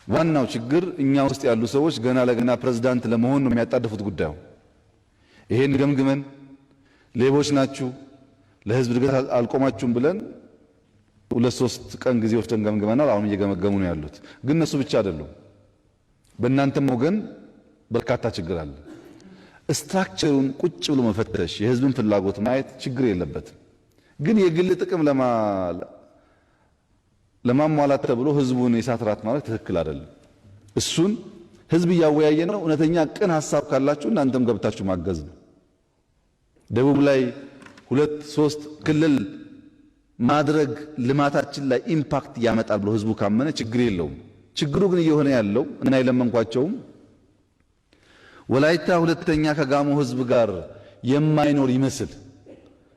ዋናው ችግር እኛ ውስጥ ያሉ ሰዎች ገና ለገና ፕሬዝዳንት ለመሆን ነው የሚያጣድፉት ጉዳዩ። ይሄን ገምግመን ሌቦች ናችሁ ለህዝብ እድገት አልቆማችሁም ብለን 2-3 ቀን ጊዜ ወስደን ገምግመናል። አሁን እየገመገሙ ነው ያሉት። ግን እነሱ ብቻ አይደሉም፣ በእናንተም ወገን በርካታ ችግር አለ። ስትራክቸሩን ቁጭ ብሎ መፈተሽ፣ የህዝብን ፍላጎት ማየት ችግር የለበትም። ግን የግል ጥቅም ለማሟላት ተብሎ ህዝቡን የሳት ራት ማለት ትክክል አይደለም። እሱን ህዝብ እያወያየ ነው። እውነተኛ ቅን ሐሳብ ካላችሁ እናንተም ገብታችሁ ማገዝ ነው። ደቡብ ላይ 2-3 ክልል ማድረግ ልማታችን ላይ ኢምፓክት ያመጣል ብሎ ህዝቡ ካመነ ችግር የለውም። ችግሩ ግን እየሆነ ያለው እና የለመንኳቸውም ወላይታ ሁለተኛ ከጋሞ ህዝብ ጋር የማይኖር ይመስል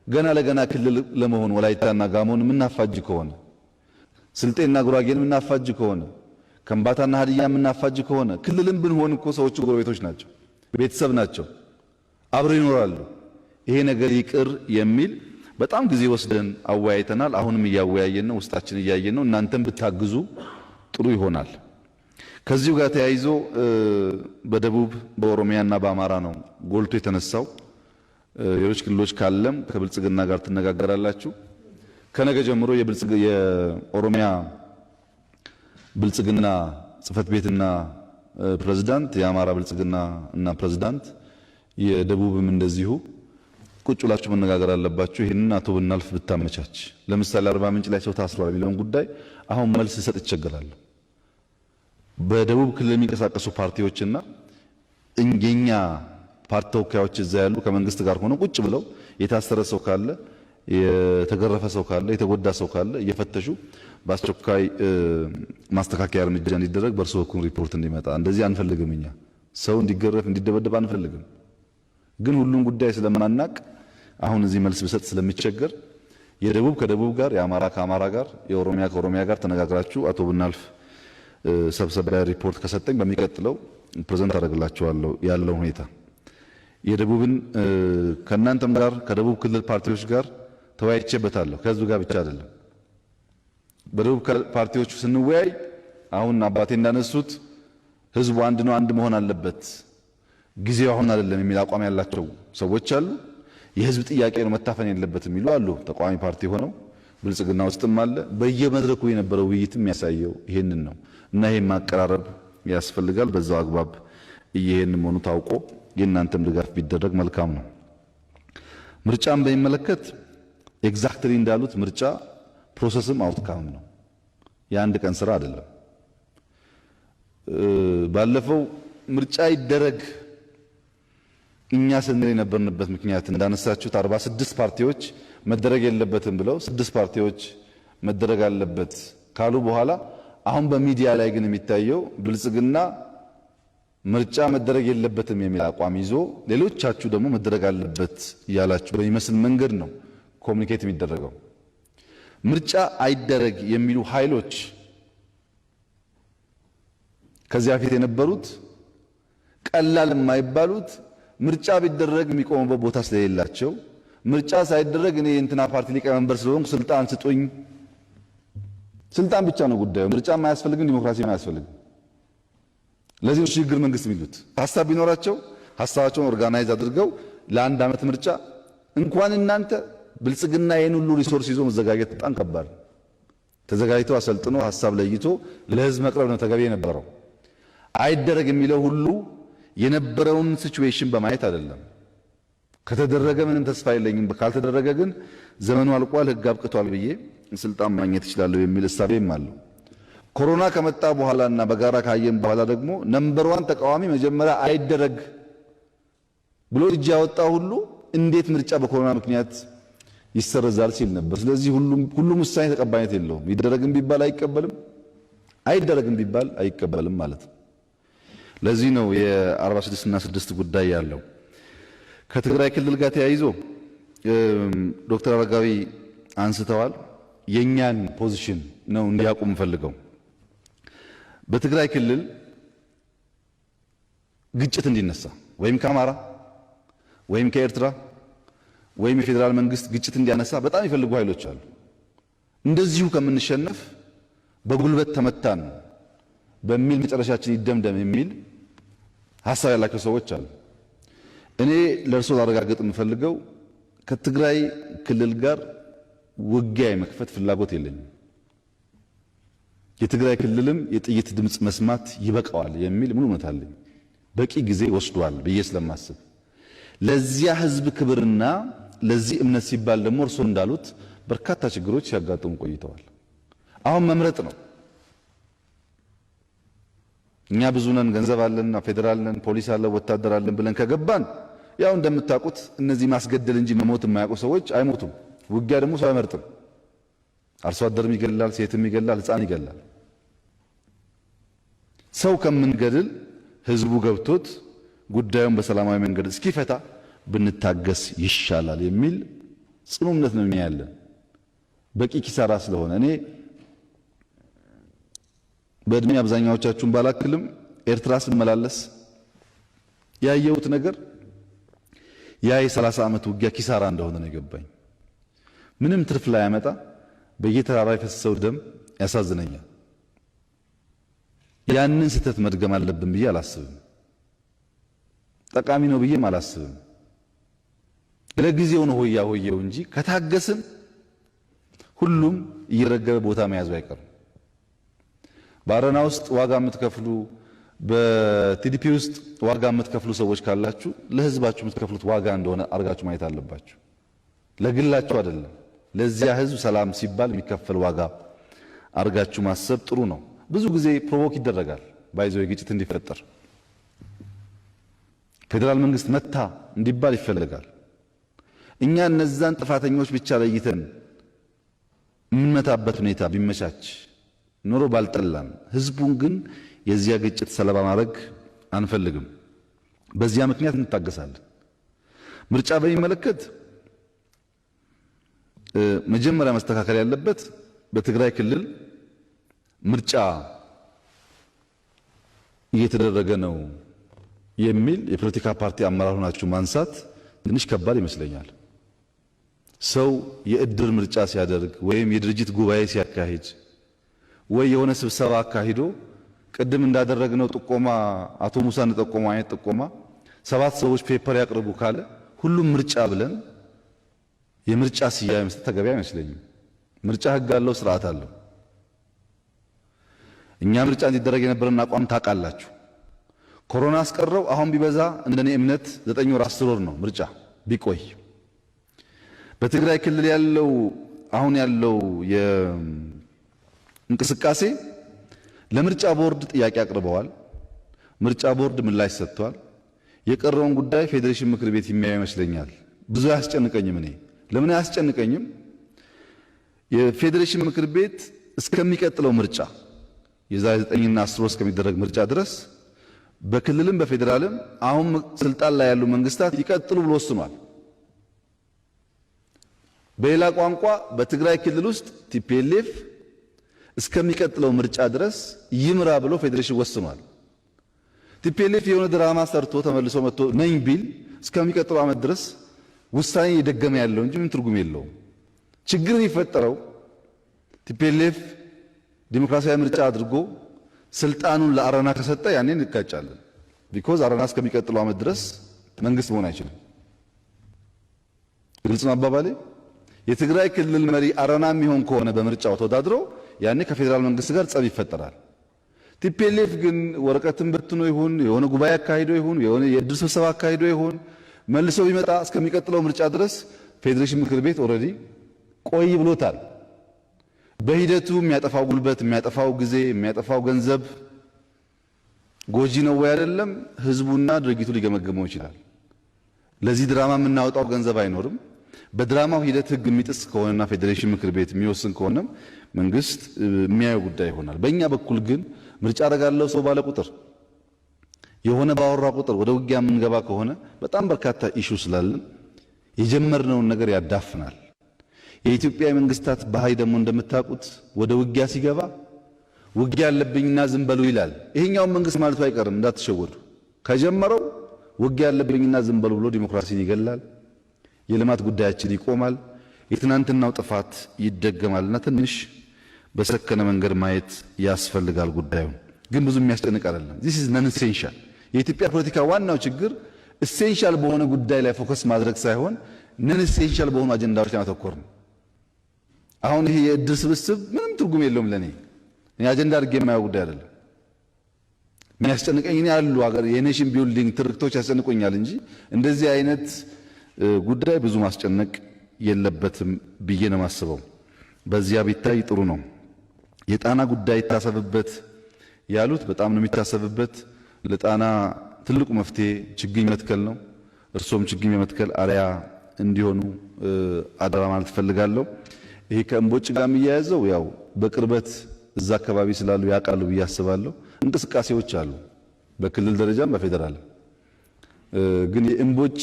ገና ለገና ክልል ለመሆን ወላይታና ጋሞን ምናፋጅ ከሆነ ስልጤና ጉራጌን ምናፋጅ ከሆነ ከምባታና ሀዲያ ምናፋጅ ከሆነ ክልልን ብንሆን እኮ ሰዎቹ ጎረቤቶች ናቸው፣ ቤተሰብ ናቸው፣ አብረው ይኖራሉ። ይሄ ነገር ይቅር የሚል በጣም ጊዜ ወስደን አወያይተናል። አሁንም እያወያየን ነው፣ ውስጣችን እያየን ነው። እናንተም ብታግዙ ጥሩ ይሆናል። ከዚሁ ጋር ተያይዞ በደቡብ በኦሮሚያና በአማራ ነው ጎልቶ የተነሳው። ሌሎች ክልሎች ካለም ከብልጽግና ጋር ትነጋገራላችሁ። ከነገ ጀምሮ የኦሮሚያ ብልጽግና ጽህፈት ቤትና ፕሬዝዳንት፣ የአማራ ብልጽግና እና ፕሬዝዳንት፣ የደቡብም እንደዚሁ ቁጭ ብላችሁ መነጋገር አለባችሁ። ይሄንን አቶ ብናልፍ ብታመቻች፣ ለምሳሌ አርባ ምንጭ ላይ ሰው ታስሯል የሚለውን ጉዳይ አሁን መልስ ሰጥ ይቸገራል። በደቡብ ክልል የሚንቀሳቀሱ ፓርቲዎችና የኛ ፓርቲ ተወካዮች እዛ ያሉ ከመንግስት ጋር ሆነው ቁጭ ብለው የታሰረ ሰው ካለ፣ የተገረፈ ሰው ካለ፣ የተጎዳ ሰው ካለ እየፈተሹ በአስቸኳይ ማስተካከያ እርምጃ እንዲደረግ በእርሶ በኩል ሪፖርት እንዲመጣ። እንደዚህ አንፈልግም። እኛ ሰው እንዲገረፍ እንዲደበደብ አንፈልግም። ግን ሁሉም ጉዳይ ስለማናቅ አሁን እዚህ መልስ ብሰጥ ስለሚቸገር የደቡብ ከደቡብ ጋር፣ የአማራ ከአማራ ጋር፣ የኦሮሚያ ከኦሮሚያ ጋር ተነጋግራችሁ አቶ ብናልፍ ሰብሰቢያ ሪፖርት ከሰጠኝ በሚቀጥለው ፕሬዘንት አደርግላችኋለሁ ያለው ሁኔታ። የደቡብን ከእናንተም ጋር ከደቡብ ክልል ፓርቲዎች ጋር ተወያይቼበታለሁ። ከህዝብ ጋር ብቻ አይደለም። በደቡብ ፓርቲዎቹ ስንወያይ አሁን አባቴ እንዳነሱት ህዝቡ አንድ ነው፣ አንድ መሆን አለበት፣ ጊዜው አሁን አይደለም የሚል አቋም ያላቸው ሰዎች አሉ። የህዝብ ጥያቄ ነው መታፈን የለበትም የሚሉ አሉ። ተቃዋሚ ፓርቲ ሆነው ብልጽግና ውስጥም አለ። በየመድረኩ የነበረው ውይይት የሚያሳየው ይሄንን ነው እና ይሄን ማቀራረብ ያስፈልጋል። በዛው አግባብ እየሄድን መሆኑ ታውቆ የእናንተም ድጋፍ ቢደረግ መልካም ነው። ምርጫን በሚመለከት ኤግዛክትሊ እንዳሉት ምርጫ ፕሮሰስም አውትካም ነው፣ የአንድ ቀን ስራ አይደለም። ባለፈው ምርጫ ይደረግ እኛ ስንል የነበርንበት ምክንያት እንዳነሳችሁት 46 ፓርቲዎች መደረግ የለበትም ብለው 6 ፓርቲዎች መደረግ አለበት ካሉ በኋላ አሁን በሚዲያ ላይ ግን የሚታየው ብልጽግና ምርጫ መደረግ የለበትም የሚል አቋም ይዞ ሌሎቻችሁ ደግሞ መደረግ አለበት ያላችሁ በሚመስል መንገድ ነው ኮሙኒኬት የሚደረገው። ምርጫ አይደረግ የሚሉ ኃይሎች ከዚያ ፊት የነበሩት ቀላል የማይባሉት ምርጫ ቢደረግ የሚቆሙበት ቦታ ስለሌላቸው ምርጫ ሳይደረግ እኔ የእንትና ፓርቲ ሊቀመንበር ስለሆንኩ ስልጣን ስጡኝ፣ ስልጣን ብቻ ነው ጉዳዩ። ምርጫ የማያስፈልግም፣ ዲሞክራሲ የማያስፈልግም። ለዚህ ነው ሽግግር መንግስት የሚሉት። ሐሳብ ቢኖራቸው ሐሳባቸውን ኦርጋናይዝ አድርገው ለአንድ ዓመት ምርጫ እንኳን እናንተ ብልጽግና ይህን ሁሉ ሪሶርስ ይዞ መዘጋጀት በጣም ከባድ። ተዘጋጅቶ አሰልጥኖ ሐሳብ ለይቶ ለህዝብ መቅረብ ነው ተገቢ የነበረው። አይደረግ የሚለው ሁሉ የነበረውን ሲቹዌሽን በማየት አይደለም። ከተደረገ ምንም ተስፋ የለኝም፣ ካልተደረገ ግን ዘመኑ አልቋል፣ ህግ አብቅቷል ብዬ ስልጣን ማግኘት እችላለሁ የሚል እሳቤም አለው። ኮሮና ከመጣ በኋላና በጋራ ካየን በኋላ ደግሞ ነምበር 1 ተቃዋሚ መጀመሪያ አይደረግ ብሎ እጅ ያወጣ ሁሉ እንዴት ምርጫ በኮሮና ምክንያት ይሰረዛል ሲል ነበር። ስለዚህ ሁሉም ውሳኔ ተቀባይነት የለውም። ይደረግም ቢባል አይቀበልም፣ አይደረግም ቢባል አይቀበልም ማለት ነው። ለዚህ ነው የ46 እና 6 ጉዳይ ያለው። ከትግራይ ክልል ጋር ተያይዞ ዶክተር አረጋዊ አንስተዋል። የኛን ፖዚሽን ነው እንዲያውቁ ፈልገው። በትግራይ ክልል ግጭት እንዲነሳ ወይም ከአማራ ወይም ከኤርትራ ወይም የፌዴራል መንግስት ግጭት እንዲያነሳ በጣም ይፈልጉ ኃይሎች አሉ። እንደዚሁ ከምንሸነፍ በጉልበት ተመታን በሚል መጨረሻችን ይደምደም የሚል ሐሳብ ያላቸው ሰዎች አሉ። እኔ ለእርሶ ላረጋግጥ የምፈልገው ከትግራይ ክልል ጋር ውጊያ የመክፈት ፍላጎት የለኝም። የትግራይ ክልልም የጥይት ድምጽ መስማት ይበቃዋል የሚል ሙሉ እምነት አለኝ። በቂ ጊዜ ወስዷል ብዬ ስለማስብ ለዚያ ህዝብ ክብርና ለዚህ እምነት ሲባል ደግሞ እርሶ እንዳሉት በርካታ ችግሮች ሲያጋጥሙ ቆይተዋል። አሁን መምረጥ ነው። እኛ ብዙ ነን፣ ገንዘብ አለን፣ ፌዴራል ነን፣ ፖሊስ አለ፣ ወታደር አለን ብለን ከገባን ያው እንደምታውቁት እነዚህ ማስገደል እንጂ መሞት የማያውቁ ሰዎች አይሞቱም። ውጊያ ደግሞ ሰው አይመርጥም። አርሶ አደርም ይገላል፣ ሴትም ይገላል፣ ህፃን ይገላል። ሰው ከምንገድል ህዝቡ ገብቶት ጉዳዩን በሰላማዊ መንገድ እስኪፈታ ብንታገስ ይሻላል የሚል ጽኑ እምነት ነው ያለን። በቂ ኪሳራ ስለሆነ እኔ በእድሜ አብዛኛዎቻችሁን ባላክልም ኤርትራ ስመላለስ ያየሁት ነገር ያ የ30 ዓመት ውጊያ ኪሳራ እንደሆነ ነው የገባኝ። ምንም ትርፍ ላይ ያመጣ በየተራራ የፈሰሰው ደም ያሳዝነኛል። ያንን ስህተት መድገም አለብን ብዬ አላስብም። ጠቃሚ ነው ብዬም አላስብም። ለጊዜው ነው ሆያ ሆየው እንጂ ከታገስን ሁሉም እየረገበ ቦታ መያዙ አይቀርም። በአረና ውስጥ ዋጋ የምትከፍሉ በቲዲፒ ውስጥ ዋጋ የምትከፍሉ ሰዎች ካላችሁ ለህዝባችሁ የምትከፍሉት ዋጋ እንደሆነ አርጋችሁ ማየት አለባችሁ። ለግላችሁ አይደለም። ለዚያ ህዝብ ሰላም ሲባል የሚከፈል ዋጋ አርጋችሁ ማሰብ ጥሩ ነው። ብዙ ጊዜ ፕሮቮክ ይደረጋል ባይዘው ግጭት እንዲፈጠር ፌዴራል መንግስት መታ እንዲባል ይፈልጋል። እኛ እነዛን ጥፋተኞች ብቻ ለይተን የምንመታበት ሁኔታ ቢመቻች ኖሮ ባልጠላን፣ ህዝቡን ግን የዚያ ግጭት ሰለባ ማድረግ አንፈልግም። በዚያ ምክንያት እንታገሳለን። ምርጫ በሚመለከት መጀመሪያ መስተካከል ያለበት በትግራይ ክልል ምርጫ እየተደረገ ነው የሚል የፖለቲካ ፓርቲ አመራር ሆናችሁ ማንሳት ትንሽ ከባድ ይመስለኛል። ሰው የእድር ምርጫ ሲያደርግ ወይም የድርጅት ጉባኤ ሲያካሂድ ወይ የሆነ ስብሰባ አካሂዶ ቅድም እንዳደረግነው ጥቆማ አቶ ሙሳ እንደጠቆሙ አይነት ጥቆማ 7 ሰዎች ፔፐር ያቅርቡ ካለ ሁሉም ምርጫ ብለን የምርጫ ስያሜ መስጠት ተገቢ አይመስለኝም። ምርጫ ህግ አለው፣ ስርዓት አለው። እኛ ምርጫ እንዲደረግ የነበረን አቋም ታውቃላችሁ። ኮሮና አስቀረው። አሁን ቢበዛ እንደኔ እምነት 9 ወር 10 ወር ነው ምርጫ ቢቆይ። በትግራይ ክልል ያለው አሁን ያለው የእንቅስቃሴ ለምርጫ ቦርድ ጥያቄ አቅርበዋል። ምርጫ ቦርድ ምላሽ ሰጥቷል። የቀረውን ጉዳይ ፌዴሬሽን ምክር ቤት የሚያየው ይመስለኛል። ብዙ አያስጨንቀኝም። እኔ ለምን አያስጨንቀኝም? የፌዴሬሽን ምክር ቤት እስከሚቀጥለው ምርጫ የዛሬ 9 እና 10 ወር እስከሚደረግ ምርጫ ድረስ በክልልም በፌዴራልም አሁን ስልጣን ላይ ያሉ መንግስታት ይቀጥሉ ብሎ ወስኗል። በሌላ ቋንቋ በትግራይ ክልል ውስጥ ቲፒኤልኤፍ እስከሚቀጥለው ምርጫ ድረስ ይምራ ብሎ ፌዴሬሽን ወስኗል። ቲፒኤልኤፍ የሆነ ድራማ ሰርቶ ተመልሶ መጥቶ ነኝ ቢል እስከሚቀጥለው ዓመት ድረስ ውሳኔ እየደገመ ያለው እንጂ ምን ትርጉም የለውም። ችግር የሚፈጠረው ቲፒኤልኤፍ ዲሞክራሲያዊ ምርጫ አድርጎ ስልጣኑን ለአረና ከሰጠ ያኔ እንጋጫለን። ቢኮዝ አረና እስከሚቀጥለው ዓመት ድረስ መንግስት መሆን አይችልም። ግልጽ ነው አባባሌ። የትግራይ ክልል መሪ አረና የሚሆን ከሆነ በምርጫው ተወዳድሮ ያኔ ከፌዴራል መንግስት ጋር ጸብ ይፈጠራል። ቲፒኤልኤፍ ግን ወረቀትን በትኖ ይሁን የሆነ ጉባኤ አካሂዶ ይሁን የሆነ የእድር ስብሰባ አካሂዶ ይሁን መልሶ ቢመጣ እስከሚቀጥለው ምርጫ ድረስ ፌዴሬሽን ምክር ቤት ኦልሬዲ ቆይ ብሎታል። በሂደቱ የሚያጠፋው ጉልበት፣ የሚያጠፋው ጊዜ፣ የሚያጠፋው ገንዘብ ጎጂ ነው ወይ አይደለም ህዝቡና ድርጊቱ ሊገመገመው ይችላል። ለዚህ ድራማ የምናወጣው ገንዘብ አይኖርም። በድራማው ሂደት ህግ የሚጥስ ከሆነና ፌዴሬሽን ምክር ቤት የሚወስን ከሆነም መንግስት የሚያየው ጉዳይ ይሆናል። በእኛ በኩል ግን ምርጫ አደርጋለሁ ሰው ባለ ቁጥር የሆነ ባወራ ቁጥር ወደ ውጊያ የምንገባ ከሆነ በጣም በርካታ ኢሹ ስላለን የጀመርነውን ነገር ያዳፍናል። የኢትዮጵያ መንግስታት ባህሪ ደግሞ እንደምታውቁት ወደ ውጊያ ሲገባ ውጊያ አለብኝና ዝም በሉ ይላል። ይሄኛው መንግስት ማለቱ አይቀርም እንዳትሸወዱ። ከጀመረው ውጊያ ያለብኝና ዝም በሉ ብሎ ዲሞክራሲን ይገላል። የልማት ጉዳያችን ይቆማል። የትናንትናው ጥፋት ይደገማልና ትንሽ በሰከነ መንገድ ማየት ያስፈልጋል። ጉዳዩ ግን ብዙ የሚያስጨንቅ አይደለም። this is non essential። የኢትዮጵያ ፖለቲካ ዋናው ችግር ኤሴንሻል በሆነ ጉዳይ ላይ ፎከስ ማድረግ ሳይሆን ነን ኤሴንሻል በሆኑ አጀንዳዎች ላይ ማተኮር ነው። አሁን ይሄ የእድር ስብስብ ምንም ትርጉም የለውም ለኔ። እኔ አጀንዳ አድርጌ የማየው ጉዳይ አይደለም። የሚያስጨንቀኝ እኔ ያሉ ሀገር የኔሽን ቢልዲንግ ትርክቶች ያስጨንቁኛል እንጂ እንደዚህ አይነት ጉዳይ ብዙ ማስጨነቅ የለበትም ብዬ ነው የማስበው። በዚያ ቢታይ ጥሩ ነው። የጣና ጉዳይ ይታሰብበት ያሉት በጣም ነው የሚታሰብበት። ለጣና ትልቁ መፍትሄ ችግኝ መትከል ነው። እርሶም ችግኝ መትከል አርያ እንዲሆኑ አደራ ማለት ፈልጋለሁ። ይሄ ከእምቦጭ ጋር የሚያያዘው ያው በቅርበት እዛ አካባቢ ስላሉ ያውቃሉ ብዬ አስባለሁ። እንቅስቃሴዎች አሉ በክልል ደረጃም በፌደራል። ግን የእምቦጭ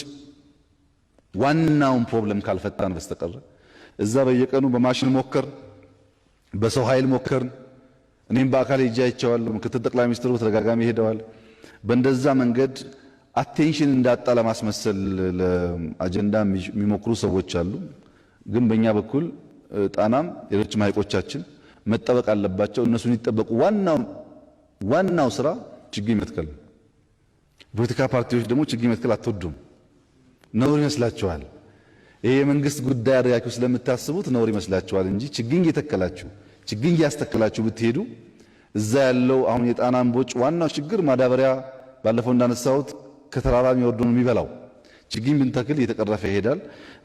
ዋናውን ፕሮብለም ካልፈታን በስተቀር እዛ በየቀኑ በማሽን ሞከር፣ በሰው ኃይል ሞከር። እኔም በአካል ሄጄ አይቼዋለሁ። ምክትል ጠቅላይ ሚኒስትሩ ተደጋጋሚ ሄደዋል። በእንደዛ መንገድ አቴንሽን እንዳጣ ለማስመሰል ለአጀንዳ የሚሞክሩ ሰዎች አሉ። ግን በእኛ በኩል ጣናም ሌሎችም ሐይቆቻችን መጠበቅ አለባቸው። እነሱ እንዲጠበቁ ዋናው ስራ ችግኝ መትከል ነው። ፖለቲካ ፓርቲዎች ደግሞ ችግኝ መትከል አትወዱም፣ ነውር ይመስላችኋል። ይሄ የመንግስት ጉዳይ አድርጋችሁ ስለምታስቡት ነውር ይመስላችኋል እንጂ ችግኝ እየተከላችሁ ችግኝ እያስተከላችሁ ብትሄዱ እዛ ያለው አሁን የጣና እምቦጭ ዋናው ችግር ማዳበሪያ ባለፈው እንዳነሳሁት ከተራራ የሚወርዱ ነው የሚበላው። ችግኝ ብንተክል እየተቀረፈ ይሄዳል።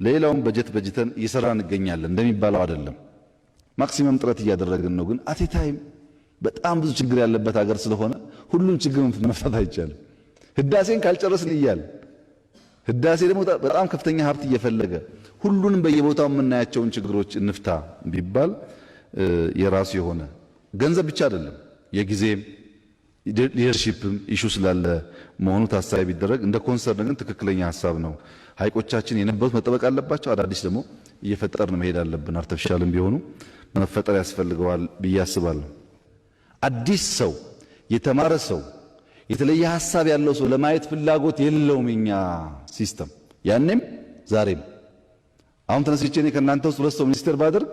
ሌላውም በጀተን እየሰራን እንገኛለን። እንደሚባለው አይደለም፣ ማክሲመም ጥረት እያደረግን ነው። ግን አቴ ታይም በጣም ብዙ ችግር ያለበት ሀገር ስለሆነ ሁሉም ችግር መፍታት አይቻልም። ህዳሴን ካልጨረስን እያል ህዳሴ ደግሞ በጣም ከፍተኛ ሀብት እየፈለገ ሁሉንም በየቦታው የምናያቸውን ችግሮች እንፍታ ቢባል የራሱ የሆነ ገንዘብ ብቻ አይደለም የጊዜም ሊደርሺፕም ኢሹ ስላለ መሆኑ ታሳቢ ቢደረግ እንደ ኮንሰርን ግን ትክክለኛ ሀሳብ ነው። ሐይቆቻችን የነበሩት መጠበቅ አለባቸው። አዳዲስ ደግሞ እየፈጠርን መሄድ አለብን። አርቲፊሻልም ቢሆኑ መፈጠር ያስፈልገዋል ብዬ አስባለሁ። አዲስ ሰው፣ የተማረ ሰው፣ የተለየ ሀሳብ ያለው ሰው ለማየት ፍላጎት የለውም የኛ ሲስተም። ያኔም ዛሬም አሁን ተነስቼ እኔ ከእናንተ ውስጥ ሁለት ሰው ሚኒስቴር ባደርግ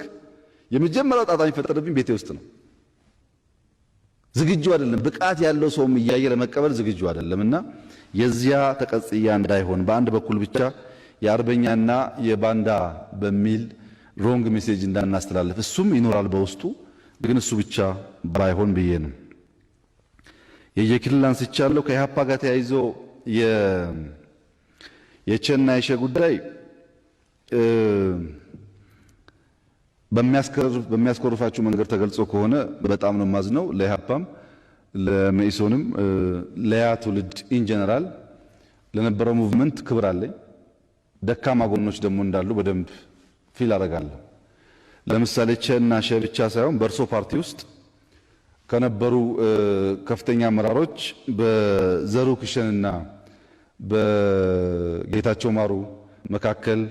የመጀመሪያው ጣጣ የሚፈጠርብኝ ቤቴ ውስጥ ነው። ዝግጁ አይደለም። ብቃት ያለው ሰውም እያየ ለመቀበል ዝግጁ አይደለምና የዚያ ተቀጽያ እንዳይሆን በአንድ በኩል ብቻ የአርበኛና የባንዳ በሚል ሮንግ ሜሴጅ እንዳናስተላልፍ፣ እሱም ይኖራል በውስጡ ግን እሱ ብቻ ባይሆን ብዬ ነው። የየክልል አንስቻለሁ። ከኢህአፓ ጋር ተያይዞ የቸና የሸ ጉዳይ በሚያስኮርፋችሁ መንገድ ተገልጾ ከሆነ በጣም ነው ማዝነው። ለኢህአፓም ለመኢሶንም ለያ ትውልድ ኢን ጀነራል ለነበረው ሙቭመንት ክብር አለኝ። ደካማ ጎኖች ደግሞ እንዳሉ በደንብ ፊል አደርጋለሁ። ለምሳሌ ቸና ሸ ብቻ ሳይሆን በእርሶ ፓርቲ ውስጥ ከነበሩ ከፍተኛ አመራሮች በዘሩ ክሸንና በጌታቸው ማሩ መካከል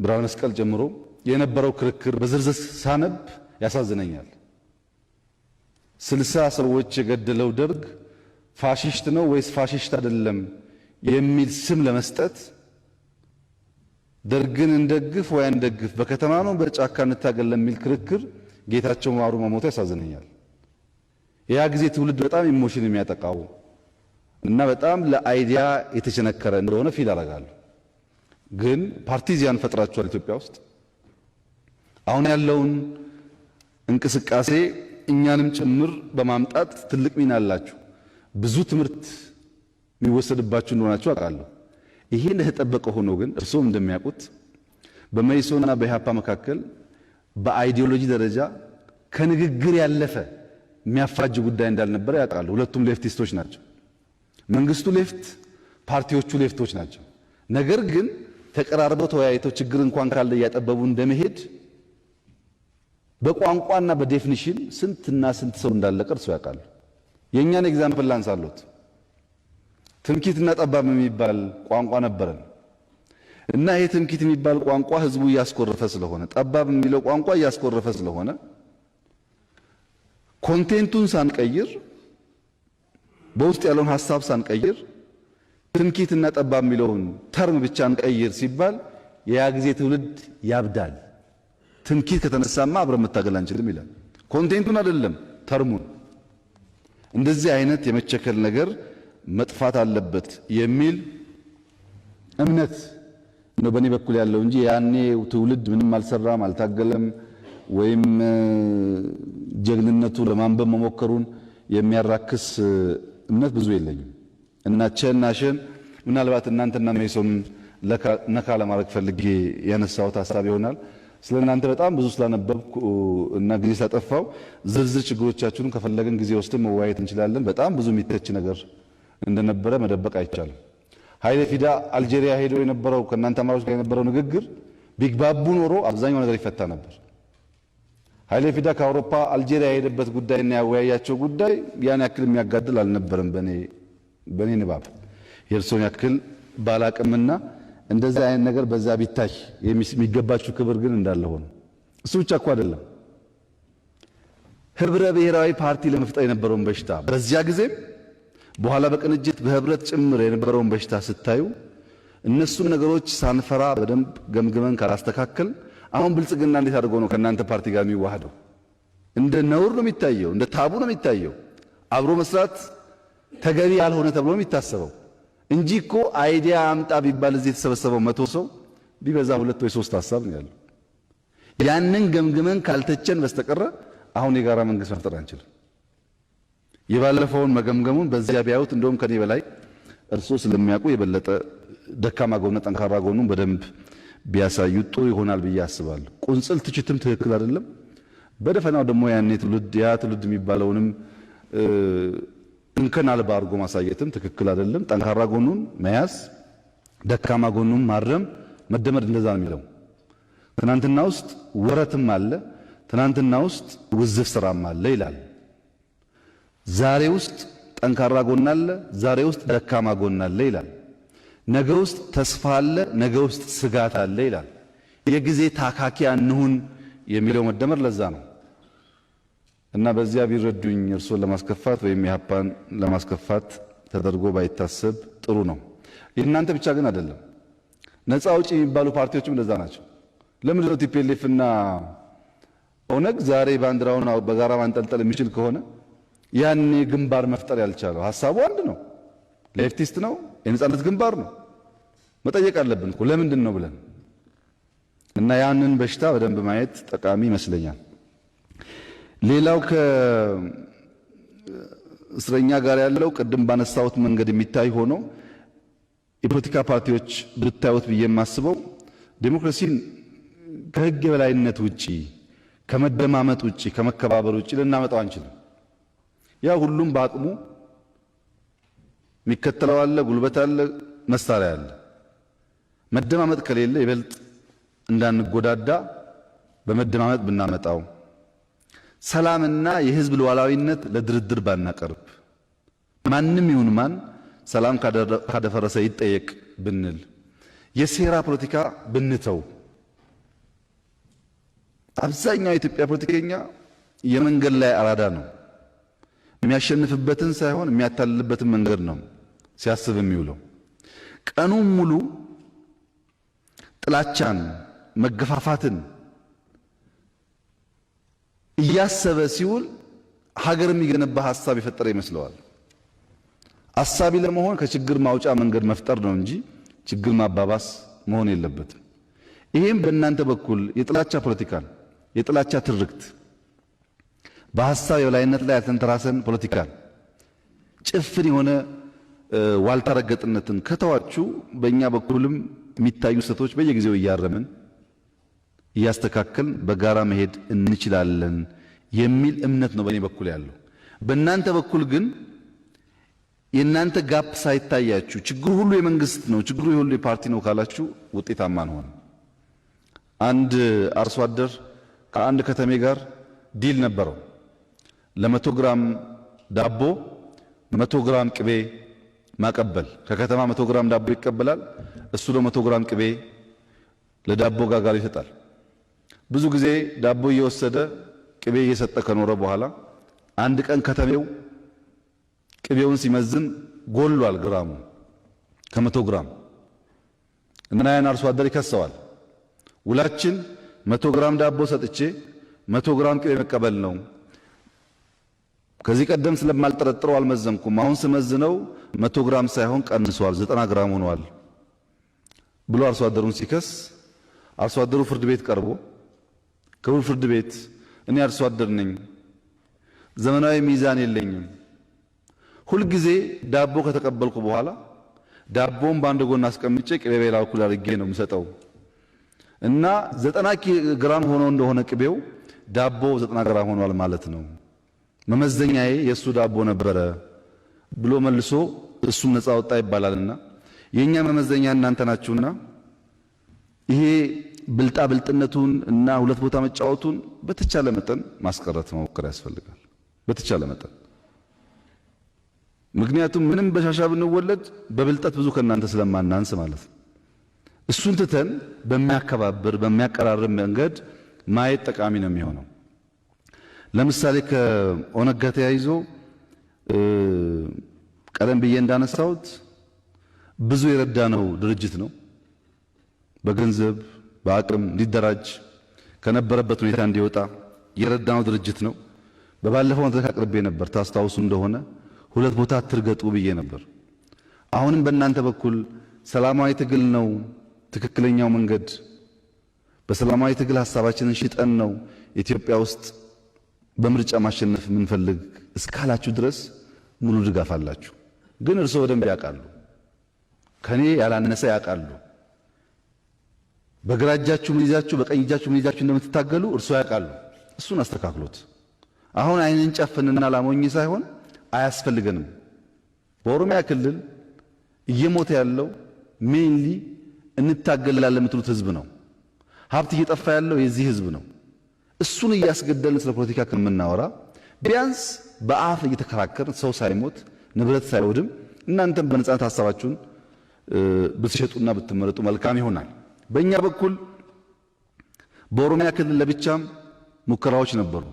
ብርሃነ መስቀል ጀምሮ የነበረው ክርክር በዝርዝር ሳነብ ያሳዝነኛል። 60 ሰዎች የገደለው ደርግ ፋሺስት ነው ወይስ ፋሺስት አይደለም የሚል ስም ለመስጠት ደርግን እንደግፍ ወይ እንደግፍ በከተማ ነው በጫካ እንታገል የሚል ክርክር ጌታቸው ማሩ መሞቱ ያሳዝነኛል። ያ ጊዜ ትውልድ በጣም ኢሞሽን የሚያጠቃው እና በጣም ለአይዲያ የተቸነከረ እንደሆነ ፊል አደርጋለሁ። ግን ፓርቲዚያን ፈጥራችኋል ኢትዮጵያ ውስጥ። አሁን ያለውን እንቅስቃሴ እኛንም ጭምር በማምጣት ትልቅ ሚና አላችሁ። ብዙ ትምህርት የሚወሰድባችሁ እንደሆናችሁ አውቃለሁ። ይሄ እንደተጠበቀ ሆኖ ግን እርስዎም እንደሚያውቁት በመኢሶንና በኢህአፓ መካከል በአይዲዮሎጂ ደረጃ ከንግግር ያለፈ የሚያፋጅ ጉዳይ እንዳልነበረ ያውቃሉ። ሁለቱም ሌፍቲስቶች ናቸው። መንግስቱ ሌፍት፣ ፓርቲዎቹ ሌፍቶች ናቸው። ነገር ግን ተቀራርበው ተወያይተው ችግር እንኳን ካለ እያጠበቡ እንደመሄድ በቋንቋና በዴፊኒሽን ስንትና ስንት ሰው እንዳለቀ እርስዎ ያውቃሉ። የእኛን ኤግዛምፕል ላንሳሎት። ትምኪትና ጠባብ የሚባል ቋንቋ ነበረን እና ይሄ ትምኪት የሚባል ቋንቋ ህዝቡ እያስኮረፈ ስለሆነ፣ ጠባብ የሚለው ቋንቋ እያስኮረፈ ስለሆነ ኮንቴንቱን ሳንቀይር በውስጥ ያለውን ሐሳብ ሳንቀይር ትንኪትና ጠባብ የሚለውን ተርም ብቻ እንቀይር ሲባል ያ ጊዜ ትውልድ ያብዳል። ትንኪት ከተነሳማ አብረን መታገል አንችልም ይላል። ኮንቴንቱን አይደለም ተርሙን። እንደዚህ አይነት የመቸከል ነገር መጥፋት አለበት የሚል እምነት ነው በእኔ በኩል ያለው እንጂ ያኔ ትውልድ ምንም አልሰራም አልታገለም ወይም ጀግንነቱ ለማንበብ መሞከሩን የሚያራክስ እምነት ብዙ የለኝም። እና ቸናሸን ምናልባት እናንተና ሜሶን ነካ ለማድረግ ፈልጌ ያነሳሁት ሐሳብ ይሆናል። ስለናንተ በጣም ብዙ ስላነበብኩ እና ጊዜ ሳጠፋው ዝርዝር ችግሮቻችሁን ከፈለግን ጊዜ ወስደን መወያየት እንችላለን። በጣም ብዙ የሚተች ነገር እንደነበረ መደበቅ አይቻልም። ኃይሌ ፊዳ አልጄሪያ ሄዶ የነበረው ከእናንተ አማሮች ጋር የነበረው ንግግር ቢግባቡ ኖሮ አብዛኛው ነገር ይፈታ ነበር። ኃይሌ ፊዳ ከአውሮፓ አልጄሪያ የሄደበት ጉዳይና ያወያያቸው ጉዳይ ያን ያክል የሚያጋድል አልነበረም በኔ ንባብ። የእርሶን ያክል ባላቅምና እንደዚህ አይነት ነገር በዛ ቢታይ የሚገባችሁ ክብር ግን እንዳለ ሆኖ እሱ ብቻ እኮ አይደለም። ህብረ ብሔራዊ ፓርቲ ለመፍጠር የነበረውን በሽታ በዚያ ጊዜም በኋላ በቅንጅት በህብረት ጭምር የነበረውን በሽታ ስታዩ እነሱን ነገሮች ሳንፈራ በደንብ ገምግመን ካላስተካከል አሁን ብልጽግና እንዴት አድርጎ ነው ከእናንተ ፓርቲ ጋር የሚዋሃደው? እንደ ነውር ነው የሚታየው፣ እንደ ታቡ ነው የሚታየው። አብሮ መስራት ተገቢ ያልሆነ ተብሎ ነው የሚታሰበው እንጂ እኮ አይዲያ አምጣ ቢባል እዚህ የተሰበሰበው 100 ሰው ቢበዛ 2 ወይ 3 ሐሳብ ነው ያለው። ያንን ገምግመን ካልተቸን በስተቀረ አሁን የጋራ መንግስት መፍጠር አንችልም። የባለፈውን መገምገሙን በዚያ ቢያዩት እንደውም ከኔ በላይ እርሶ ስለሚያውቁ የበለጠ ደካማ ጎን ጠንካራ ጎኑን በደንብ ቢያሳዩት ጥሩ ይሆናል ብዬ አስባለሁ። ቁንጽል ትችትም ትክክል አይደለም። በደፈናው ደግሞ ያኔ ትውልድ የሚባለውንም እንከን አልባ አድርጎ ማሳየትም ትክክል አይደለም። ጠንካራ ጎኑን መያዝ፣ ደካማ ጎኑን ማረም፣ መደመር እንደዛ ነው የሚለው። ትናንትና ውስጥ ወረትም አለ፣ ትናንትና ውስጥ ውዝፍ ስራም አለ ይላል። ዛሬ ውስጥ ጠንካራ ጎን አለ፣ ዛሬ ውስጥ ደካማ ጎን አለ ይላል። ነገ ውስጥ ተስፋ አለ፣ ነገ ውስጥ ስጋት አለ ይላል። የጊዜ ታካኪ አንሁን የሚለው መደመር ለዛ ነው። እና በዚያ ቢረዱኝ እርሶን ለማስከፋት ወይም የሀፓን ለማስከፋት ተደርጎ ባይታሰብ ጥሩ ነው። የእናንተ ብቻ ግን አይደለም። ነፃ አውጪ የሚባሉ ፓርቲዎችም እንደዛ ናቸው። ለምንድነው ቲፒኤልኤፍ እና ኦነግ ዛሬ ባንዲራውን በጋራ ማንጠልጠል የሚችል ከሆነ ያኔ ግንባር መፍጠር ያልቻለው? ሐሳቡ አንድ ነው፣ ሌፍቲስት ነው፣ የነፃነት ግንባር ነው። መጠየቅ አለብን እኮ ለምንድን ነው ብለን እና ያንን በሽታ በደንብ ማየት ጠቃሚ ይመስለኛል። ሌላው ከእስረኛ ጋር ያለው ቅድም ባነሳሁት መንገድ የሚታይ ሆኖ የፖለቲካ ፓርቲዎች ብታዩት ብዬ የማስበው ዴሞክራሲን ከህግ የበላይነት ውጪ ከመደማመጥ ውጪ ከመከባበር ውጪ ልናመጣው አንችልም። ያ ሁሉም በአቅሙ የሚከተለው አለ፣ ጉልበት አለ፣ መሳሪያ አለ። መደማመጥ ከሌለ ይበልጥ እንዳንጎዳዳ በመደማመጥ ብናመጣው፣ ሰላምና የህዝብ ሉዓላዊነት ለድርድር ባናቀርብ፣ ማንም ይሁን ማን ሰላም ካደፈረሰ ይጠየቅ ብንል፣ የሴራ ፖለቲካ ብንተው። አብዛኛው የኢትዮጵያ ፖለቲከኛ የመንገድ ላይ አራዳ ነው። የሚያሸንፍበትን ሳይሆን የሚያታልልበትን መንገድ ነው ሲያስብ የሚውለው። ቀኑን ሙሉ ጥላቻን፣ መገፋፋትን እያሰበ ሲውል ሀገር የሚገነባ ሐሳብ የፈጠረ ይመስለዋል። አሳቢ ለመሆን ከችግር ማውጫ መንገድ መፍጠር ነው እንጂ ችግር ማባባስ መሆን የለበትም። ይሄም በእናንተ በኩል የጥላቻ ፖለቲካን፣ የጥላቻ ትርክት፣ በሐሳብ የበላይነት ላይ ያልተንተራሰን ፖለቲካን፣ ጭፍን የሆነ ዋልታ ረገጥነትን ከተዋችሁ በእኛ በኩልም የሚታዩ ስህተቶች በየጊዜው እያረምን እያስተካከልን በጋራ መሄድ እንችላለን የሚል እምነት ነው በእኔ በኩል ያለው። በእናንተ በኩል ግን የእናንተ ጋፕ ሳይታያችሁ ችግሩ ሁሉ የመንግስት ነው፣ ችግሩ ሁሉ የፓርቲ ነው ካላችሁ ውጤታማ አንሆን። አንድ አርሶ አደር ከአንድ ከተሜ ጋር ዲል ነበረው። ለ100 ግራም ዳቦ 100 ግራም ቅቤ ማቀበል። ከከተማ 100 ግራም ዳቦ ይቀበላል፣ እሱ ለ100 ግራም ቅቤ ለዳቦ ጋጋሪ ይሰጣል። ብዙ ጊዜ ዳቦ እየወሰደ ቅቤ እየሰጠ ከኖረ በኋላ አንድ ቀን ከተሜው ቅቤውን ሲመዝን ጎሏል ግራሙ ከ100 ግራም እና ያን አርሶ አደር ይከሰዋል። ውላችን 100 ግራም ዳቦ ሰጥቼ 100 ግራም ቅቤ መቀበል ነው። ከዚህ ቀደም ስለማልጠረጥረው አልመዘንኩም። አሁን ስመዝነው 100 ግራም ሳይሆን ቀንሷል፣ 90 ግራም ሆኗል ብሎ አርሶ አደሩን ሲከስ አርሶ አደሩ ፍርድ ቤት ቀርቦ ክቡር ፍርድ ቤት እኔ አርሶ አደር ነኝ፣ ዘመናዊ ሚዛን የለኝም፣ ሁልጊዜ ዳቦ ከተቀበልኩ በኋላ ዳቦን በአንድ ጎን አስቀምጬ ቅቤ በሌላ በኩል አድርጌ ነው የምሰጠው እና 90 ግራም ሆኖ እንደሆነ ቅቤው ዳቦ 90 ግራም ሆኗል ማለት ነው፣ መመዘኛዬ የሱ ዳቦ ነበረ ብሎ መልሶ እሱም ነፃ ወጣ ይባላልና የኛ መመዘኛ እናንተ ናችሁና ይሄ ብልጣ ብልጥነቱን እና ሁለት ቦታ መጫወቱን በተቻለ መጠን ማስቀረት መሞከር ያስፈልጋል። በተቻለ መጠን ምክንያቱም ምንም በሻሻ ብንወለድ በብልጠት ብዙ ከናንተ ስለማናንስ ማለት ነው። እሱን ትተን በሚያከባብር በሚያቀራርብ መንገድ ማየት ጠቃሚ ነው የሚሆነው። ለምሳሌ ከኦነግ ጋር ተያይዞ ቀደም ብዬ እንዳነሳሁት ብዙ የረዳነው ድርጅት ነው። በገንዘብ በአቅም እንዲደራጅ ከነበረበት ሁኔታ እንዲወጣ የረዳነው ድርጅት ነው። በባለፈው መድረክ አቅርቤ ነበር፣ ታስታውሱ እንደሆነ 2 ቦታ አትርገጡ ብዬ ነበር። አሁንም በእናንተ በኩል ሰላማዊ ትግል ነው ትክክለኛው መንገድ፣ በሰላማዊ ትግል ሐሳባችንን ሽጠን ነው ኢትዮጵያ ውስጥ በምርጫ ማሸነፍ የምንፈልግ እስካላችሁ ድረስ ሙሉ ድጋፍ አላችሁ። ግን እርስዎ በደንብ ያውቃሉ፣ ከኔ ያላነሰ ያውቃሉ። በግራ እጃችሁ ምን ይዛችሁ በቀኝ እጃችሁ ምን ይዛችሁ እንደምትታገሉ እርስዎ ያውቃሉ። እሱን አስተካክሎት። አሁን አይንን ጨፍንና ላሞኝ ሳይሆን አያስፈልገንም። በኦሮሚያ ክልል እየሞተ ያለው ሜንሊ እንታገላለን የምትሉት ህዝብ ነው። ሀብት እየጠፋ ያለው የዚህ ህዝብ ነው። እሱን እያስገደልን ስለ ፖለቲካ ከምናወራ ቢያንስ በአፍ እየተከራከርን ሰው ሳይሞት ንብረት ሳይወድም እናንተም በነጻነት ሐሳባችሁን ብትሸጡና ብትመረጡ መልካም ይሆናል። በእኛ በኩል በኦሮሚያ ክልል ለብቻም ሙከራዎች ነበሩ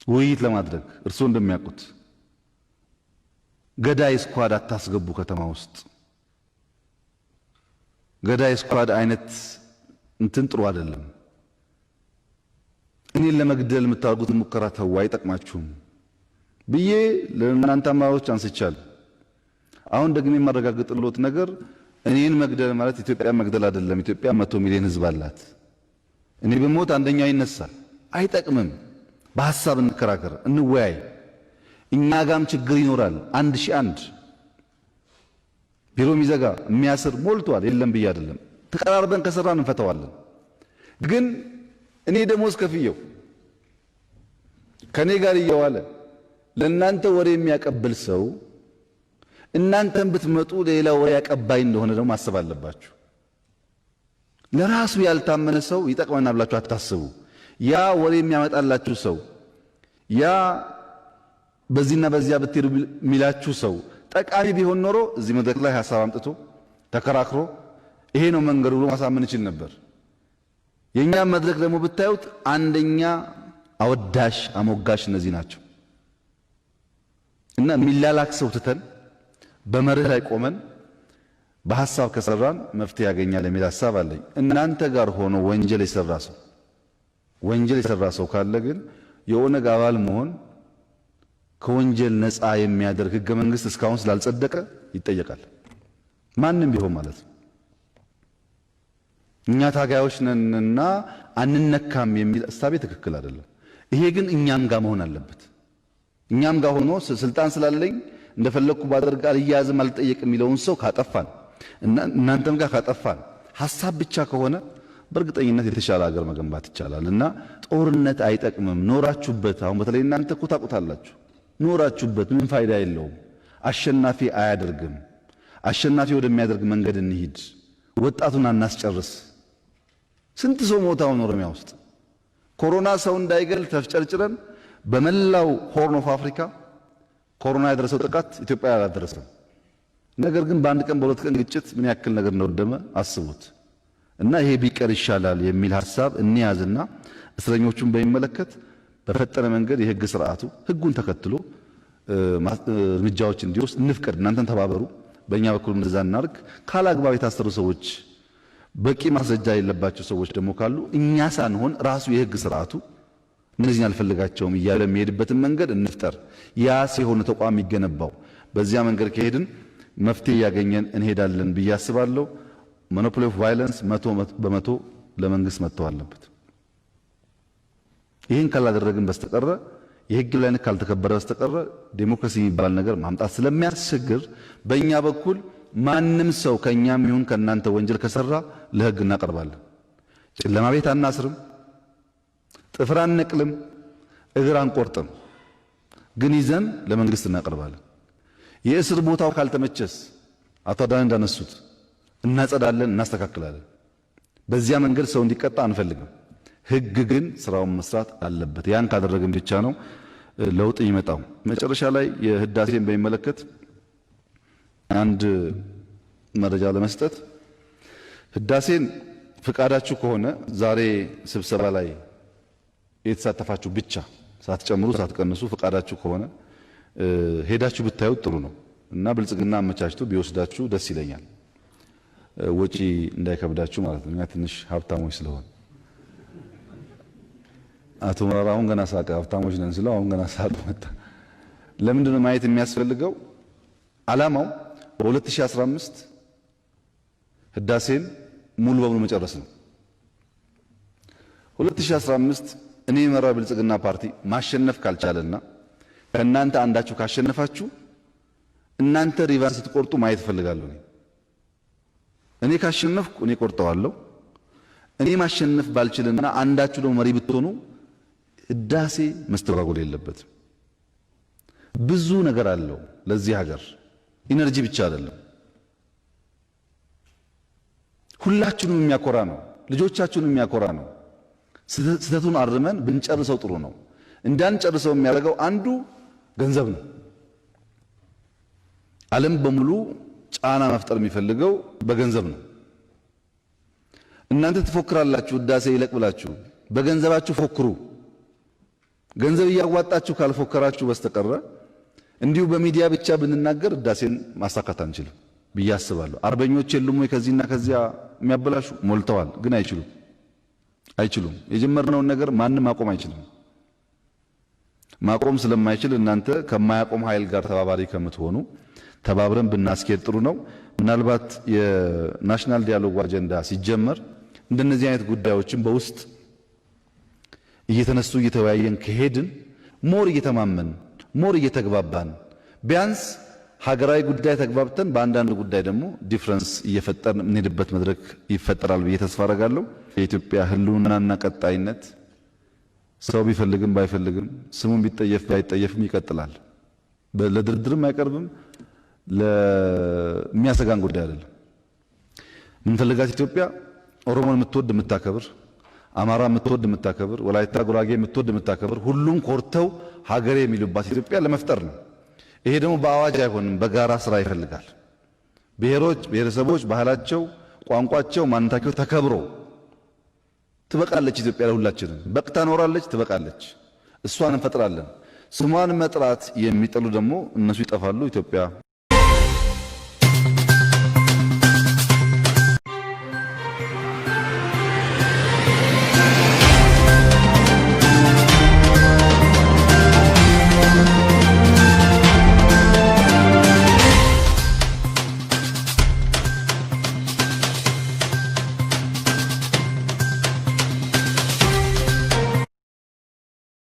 ውይይት ለማድረግ። እርስዎ እንደሚያውቁት ገዳይ ስኳድ አታስገቡ ከተማ ውስጥ። ገዳይ ስኳድ አይነት እንትን ጥሩ አይደለም። እኔን ለመግደል የምታደርጉት ሙከራ ተው፣ አይጠቅማችሁም ብዬ ለእናንተ አማራጮች አንስቻለሁ። አሁን ደግሞ የማረጋግጥልዎት ነገር እኔን መግደል ማለት ኢትዮጵያ መግደል አይደለም። ኢትዮጵያ 100 ሚሊዮን ህዝብ አላት። እኔ በሞት አንደኛው ይነሳል፣ አይጠቅምም። በሐሳብ እንከራከር፣ እንወያይ። እኛ ጋም ችግር ይኖራል። 1001 ቢሮ የሚዘጋ የሚያስር ሞልቷል። የለም ብዬ አይደለም። ተቀራርበን ከሰራን እንፈተዋለን። ግን እኔ ደሞዝ ከፍየው ከኔ ጋር እየዋለ ለእናንተ ወሬ የሚያቀብል ሰው እናንተም ብትመጡ ሌላ ወሬ ያቀባይ እንደሆነ ደግሞ ማሰብ አለባችሁ። ለራሱ ያልታመነ ሰው ይጠቅመናል ብላችሁ አታስቡ። ያ ወሬ የሚያመጣላችሁ ሰው፣ ያ በዚህና በዚያ ብትሄዱ የሚላችሁ ሰው ጠቃሚ ቢሆን ኖሮ እዚህ መድረክ ላይ ሐሳብ አምጥቶ ተከራክሮ ይሄ ነው መንገዱ ብሎ ማሳመን ይችል ነበር። የኛ መድረክ ደግሞ ብታዩት አንደኛ አወዳሽ አሞጋሽ እነዚህ ናቸው። እና ሚላላክ ሰው ትተን በመርህ ላይ ቆመን በሐሳብ ከሰራን መፍትሄ ያገኛል የሚል ሐሳብ አለኝ። እናንተ ጋር ሆኖ ወንጀል የሰራ ሰው ካለ ግን የኦነግ አባል መሆን ከወንጀል ነፃ የሚያደርግ ህገ መንግስት እስካሁን ስላልጸደቀ ይጠየቃል። ማንም ቢሆን ማለት ነው። እኛ ታጋዮች ነንና አንነካም የሚል እሳቤ ትክክል አይደለም። ይሄ ግን እኛም ጋር መሆን አለበት። እኛም ጋር ሆኖ ስልጣን ስላለኝ እንደፈለኩ ባደርግ አልያዝም አልጠየቅም የሚለውን ሰው ካጠፋን እና እናንተም ጋር ካጠፋን ሐሳብ ብቻ ከሆነ በእርግጠኝነት የተሻለ ሀገር መገንባት ይቻላል። እና ጦርነት አይጠቅምም። ኖራችሁበት፣ አሁን በተለይ እናንተ እኮ ታውቁታላችሁ። ኖራችሁበት ምን ፋይዳ የለውም። አሸናፊ አያደርግም። አሸናፊ ወደሚያደርግ መንገድ እንሂድ። ወጣቱን አናስጨርስ። ስንት ሰው ሞታውን ኦሮሚያ ውስጥ ኮሮና ሰው እንዳይገል ተፍጨርጭረን በመላው ሆርን ኦፍ አፍሪካ ኮሮና ያደረሰው ጥቃት ኢትዮጵያ ያላደረሰው። ነገር ግን በአንድ ቀን በሁለት ቀን ግጭት ምን ያክል ነገር እንደወደመ አስቡት። እና ይሄ ቢቀር ይሻላል የሚል ሐሳብ እንያዝና እስረኞቹን በሚመለከት በፈጠነ መንገድ የህግ ስርዓቱ ህጉን ተከትሎ እርምጃዎች እንዲወስድ እንፍቀድ። እናንተን ተባበሩ፣ በእኛ በኩል እንደዛ እናርግ። ካላግባብ የታሰሩ ሰዎች በቂ ማስረጃ የሌለባቸው ሰዎች ደግሞ ካሉ እኛ ሳንሆን ራሱ የህግ ስርዓቱ እነዚህን አልፈልጋቸውም እያለ የሚሄድበትን መንገድ እንፍጠር። ያ ሲሆን ተቋም ይገነባው። በዚያ መንገድ ከሄድን መፍትሄ ያገኘን እንሄዳለን ብዬ አስባለሁ። ሞኖፖሊ ኦፍ ቫዮለንስ 100% ለመንግስት መተው አለበት። ይህን ካላደረግን በስተቀረ የህግ የበላይነት ካልተከበረ በስተቀረ ዴሞክራሲ የሚባል ነገር ማምጣት ስለሚያስቸግር በእኛ በኩል ማንም ሰው ከኛም ይሁን ከናንተ ወንጀል ከሰራ ለህግ እናቀርባለን። ጨለማ ቤት አናስርም፣ ጥፍር አንነቅልም፣ እግር አንቆርጥም፣ ግን ይዘን ለመንግስት እናቀርባለን። የእስር ቦታው ካልተመቸስ አቶ አዳነ እንዳነሱት እናጸዳለን፣ እናስተካክላለን። በዚያ መንገድ ሰው እንዲቀጣ አንፈልግም። ህግ ግን ስራውን መስራት አለበት። ያን ካደረግን ብቻ ነው ለውጥ ይመጣው። መጨረሻ ላይ የህዳሴን በሚመለከት አንድ መረጃ ለመስጠት ህዳሴን ፍቃዳችሁ ከሆነ ዛሬ ስብሰባ ላይ የተሳተፋችሁ ብቻ ሳትጨምሩ ሳትቀንሱ ፍቃዳችሁ ከሆነ ሄዳችሁ ብታዩት ጥሩ ነው እና ብልጽግና አመቻችቶ ቢወስዳችሁ ደስ ይለኛል። ወጪ እንዳይከብዳችሁ ማለት ነው። እኛ ትንሽ ሀብታሞች ስለሆን አቶ መራራ አሁን ገና ሳቀ። ሀብታሞች ነን ስለው አሁን ገና ሳቅ መጣ። ለምንድነው ማየት የሚያስፈልገው? ዓላማው በ2015 ህዳሴን ሙሉ በሙሉ መጨረስ ነው። 2015 እኔ የመራው ብልጽግና ፓርቲ ማሸነፍ ካልቻለና ከእናንተ አንዳችሁ ካሸነፋችሁ እናንተ ሪቫን ስትቆርጡ ማየት እፈልጋለሁ። እኔ ካሸነፍኩ እኔ ቆርጠዋለሁ። እኔ ማሸነፍ ባልችልና አንዳችሁ ደግሞ መሪ ብትሆኑ ህዳሴ መስተጓጎል የለበትም። ብዙ ነገር አለው ለዚህ ሀገር፣ ኢነርጂ ብቻ አይደለም። ሁላችሁንም የሚያኮራ ነው፣ ልጆቻችሁንም የሚያኮራ ነው። ስህተቱን አርመን ብንጨርሰው ጥሩ ነው። እንዳንጨርሰው የሚያደርገው አንዱ ገንዘብ ነው። ዓለም በሙሉ ጫና መፍጠር የሚፈልገው በገንዘብ ነው። እናንተ ትፎክራላችሁ፣ ህዳሴ ይለቅ ብላችሁ በገንዘባችሁ ፎክሩ። ገንዘብ እያዋጣችሁ ካልፎከራችሁ በስተቀረ እንዲሁ በሚዲያ ብቻ ብንናገር ህዳሴን ማሳካት አንችልም ብዬ አስባለሁ። አርበኞች የሉም ወይ ከዚህና ከዚያ የሚያበላሹ? ሞልተዋል፣ ግን አይችሉም። የጀመርነውን ነገር ማንም ማቆም አይችልም። ማቆም ስለማይችል እናንተ ከማያቆም ኃይል ጋር ተባባሪ ከምትሆኑ ተባብረን ብናስኬድ ጥሩ ነው። ምናልባት የናሽናል ዲያሎግ አጀንዳ ሲጀመር እንደነዚህ አይነት ጉዳዮችን በውስጥ እየተነሱ እየተወያየን ከሄድን ሞር እየተማመን ሞር እየተግባባን ቢያንስ ሀገራዊ ጉዳይ ተግባብተን በአንዳንድ ጉዳይ ደግሞ ዲፍረንስ እየፈጠርን የምንሄድበት መድረክ ይፈጠራል ብዬ ተስፋ አደርጋለሁ። የኢትዮጵያ ህልውናና ቀጣይነት ሰው ቢፈልግም ባይፈልግም ስሙን ቢጠየፍ ባይጠየፍም ይቀጥላል። ለድርድርም አይቀርብም። ለሚያሰጋን ጉዳይ አይደለም። ምንፈልጋት ኢትዮጵያ ኦሮሞን የምትወድ የምታከብር፣ አማራ የምትወድ የምታከብር፣ ወላይታ ጉራጌ የምትወድ የምታከብር፣ ሁሉም ኮርተው ሀገሬ የሚሉባት ኢትዮጵያ ለመፍጠር ነው። ይሄ ደግሞ በአዋጅ አይሆንም፣ በጋራ ስራ ይፈልጋል። ብሔሮች፣ ብሔረሰቦች ባህላቸው፣ ቋንቋቸው፣ ማንነታቸው ተከብሮ ትበቃለች ኢትዮጵያ። ለሁላችንም በቅታ ኖራለች፣ ትበቃለች። እሷን እንፈጥራለን። ስሟን መጥራት የሚጠሉ ደግሞ እነሱ ይጠፋሉ። ኢትዮጵያ